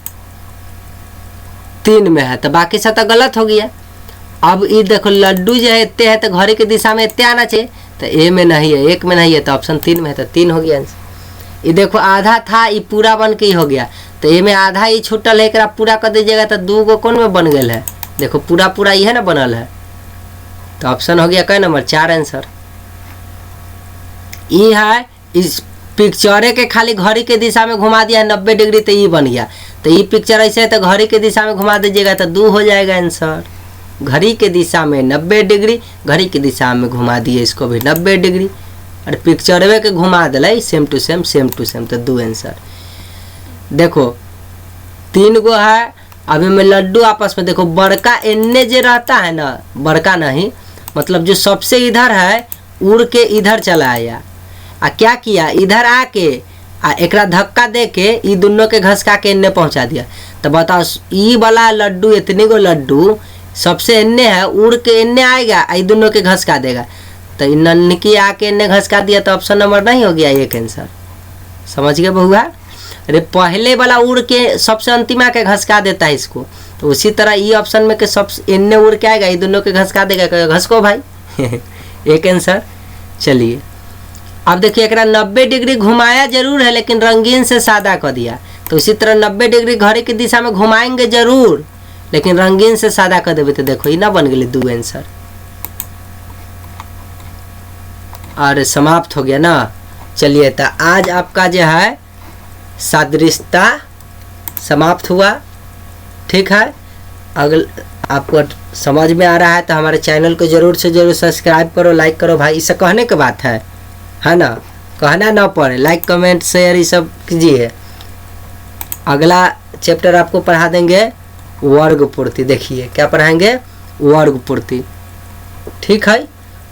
3 में है, तो बाकी सब तो गलत हो गया। अब ये देखो लड्डू जो है इतने है तो घड़ी की दिशा में इतने आना चाहिए, तो ए में नहीं है, 1 में नहीं है, तो ऑप्शन 3 में है, तो 3 हो गया आंसर। ये देखो आधा था, ये पूरा बन के ही हो गया, तो ए में आधा ही छूटल है, एक पूरा कर दीजिएगा तो 2 गो कौन में बन गया है, देखो पूरा पूरा ये है ना बनल है, तो ऑप्शन हो गया कै नंबर 4 आंसर। ये है इस पिक्चरे के खाली घड़ी के दिशा में घुमा दिया 90 डिग्री, तो ये बन गया। तो ये पिक्चर ऐसे है तो घड़ी के दिशा में घुमा दीजिएगा तो 2 हो जाएगा आंसर। घड़ी के दिशा में 90 डिग्री, घड़ी की दिशा में घुमा दिए इसको भी 90 डिग्री, और पिक्चरवे के घुमा दिल सेम टू सेम, तो 2 आंसर। देखो 3 गो है, अभी में लड्डू आपस में देखो बड़का एन्ने जे रहता है ना, बड़का नहीं मतलब जो सबसे इधर है उड़ के इधर चला आया, क्या किया इधर आके एक धक्का दे के ये दोनों के घसका के इन्ने पहुंचा दिया। तो बताओ ये वाला लड्डू, इतने को लड्डू सबसे इन्ने है, उड़ के इन्ने आएगा, ये दोनों के घसका देगा, तो नन्नकी आके इन्ने घसका दिया, तो ऑप्शन नंबर नहीं हो गया 1 आंसर। समझ गए बहुआ? अरे पहले वाला उड़ के सबसे अंतिमा के घसका देता है इसको, तो उसी तरह ये ऑप्शन में के सब इन्ने उड़ के आएगा, ये दोनों के घसका देगा, घसको भाई 1 आंसर। चलिए अब देखिए एक 90 डिग्री घुमाया जरूर है, लेकिन रंगीन से सादा कर दिया, तो उसी तरह 90 डिग्री घड़ी की दिशा में घुमाएंगे जरूर, लेकिन रंगीन से सादा कर देवे, तो देखो ये ना बन गए 2 आंसर, और समाप्त हो गया ना। चलिए तो आज आपका जो है सादृश्यता समाप्त हुआ। ठीक है, अगर आपको समझ में आ रहा है तो हमारे चैनल को जरूर से जरूर सब्सक्राइब करो, लाइक करो भाई, इससे कहने की बात है ना, कहना ना पड़े, लाइक कमेंट शेयर ये सब कीजिए। अगला चैप्टर आपको पढ़ा देंगे वर्ग पूर्ति, देखिए क्या पढ़ाएंगे, वर्ग पूर्ति। ठीक है,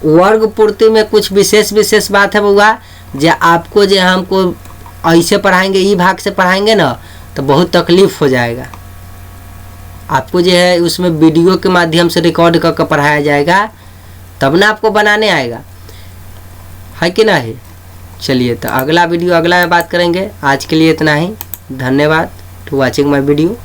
वर्ग पूर्ति में कुछ विशेष बात है बउआ, जो आपको जो हमको ऐसे पढ़ाएंगे, ई भाग से पढ़ाएंगे ना तो बहुत तकलीफ हो जाएगा आपको, जो है उसमें वीडियो के माध्यम से रिकॉर्ड करके पढ़ाया जाएगा, तब ना आपको बनाने आएगा, है कि नहीं। चलिए तो अगला वीडियो अगला में बात करेंगे, आज के लिए इतना ही, धन्यवाद टू वॉचिंग माय वीडियो।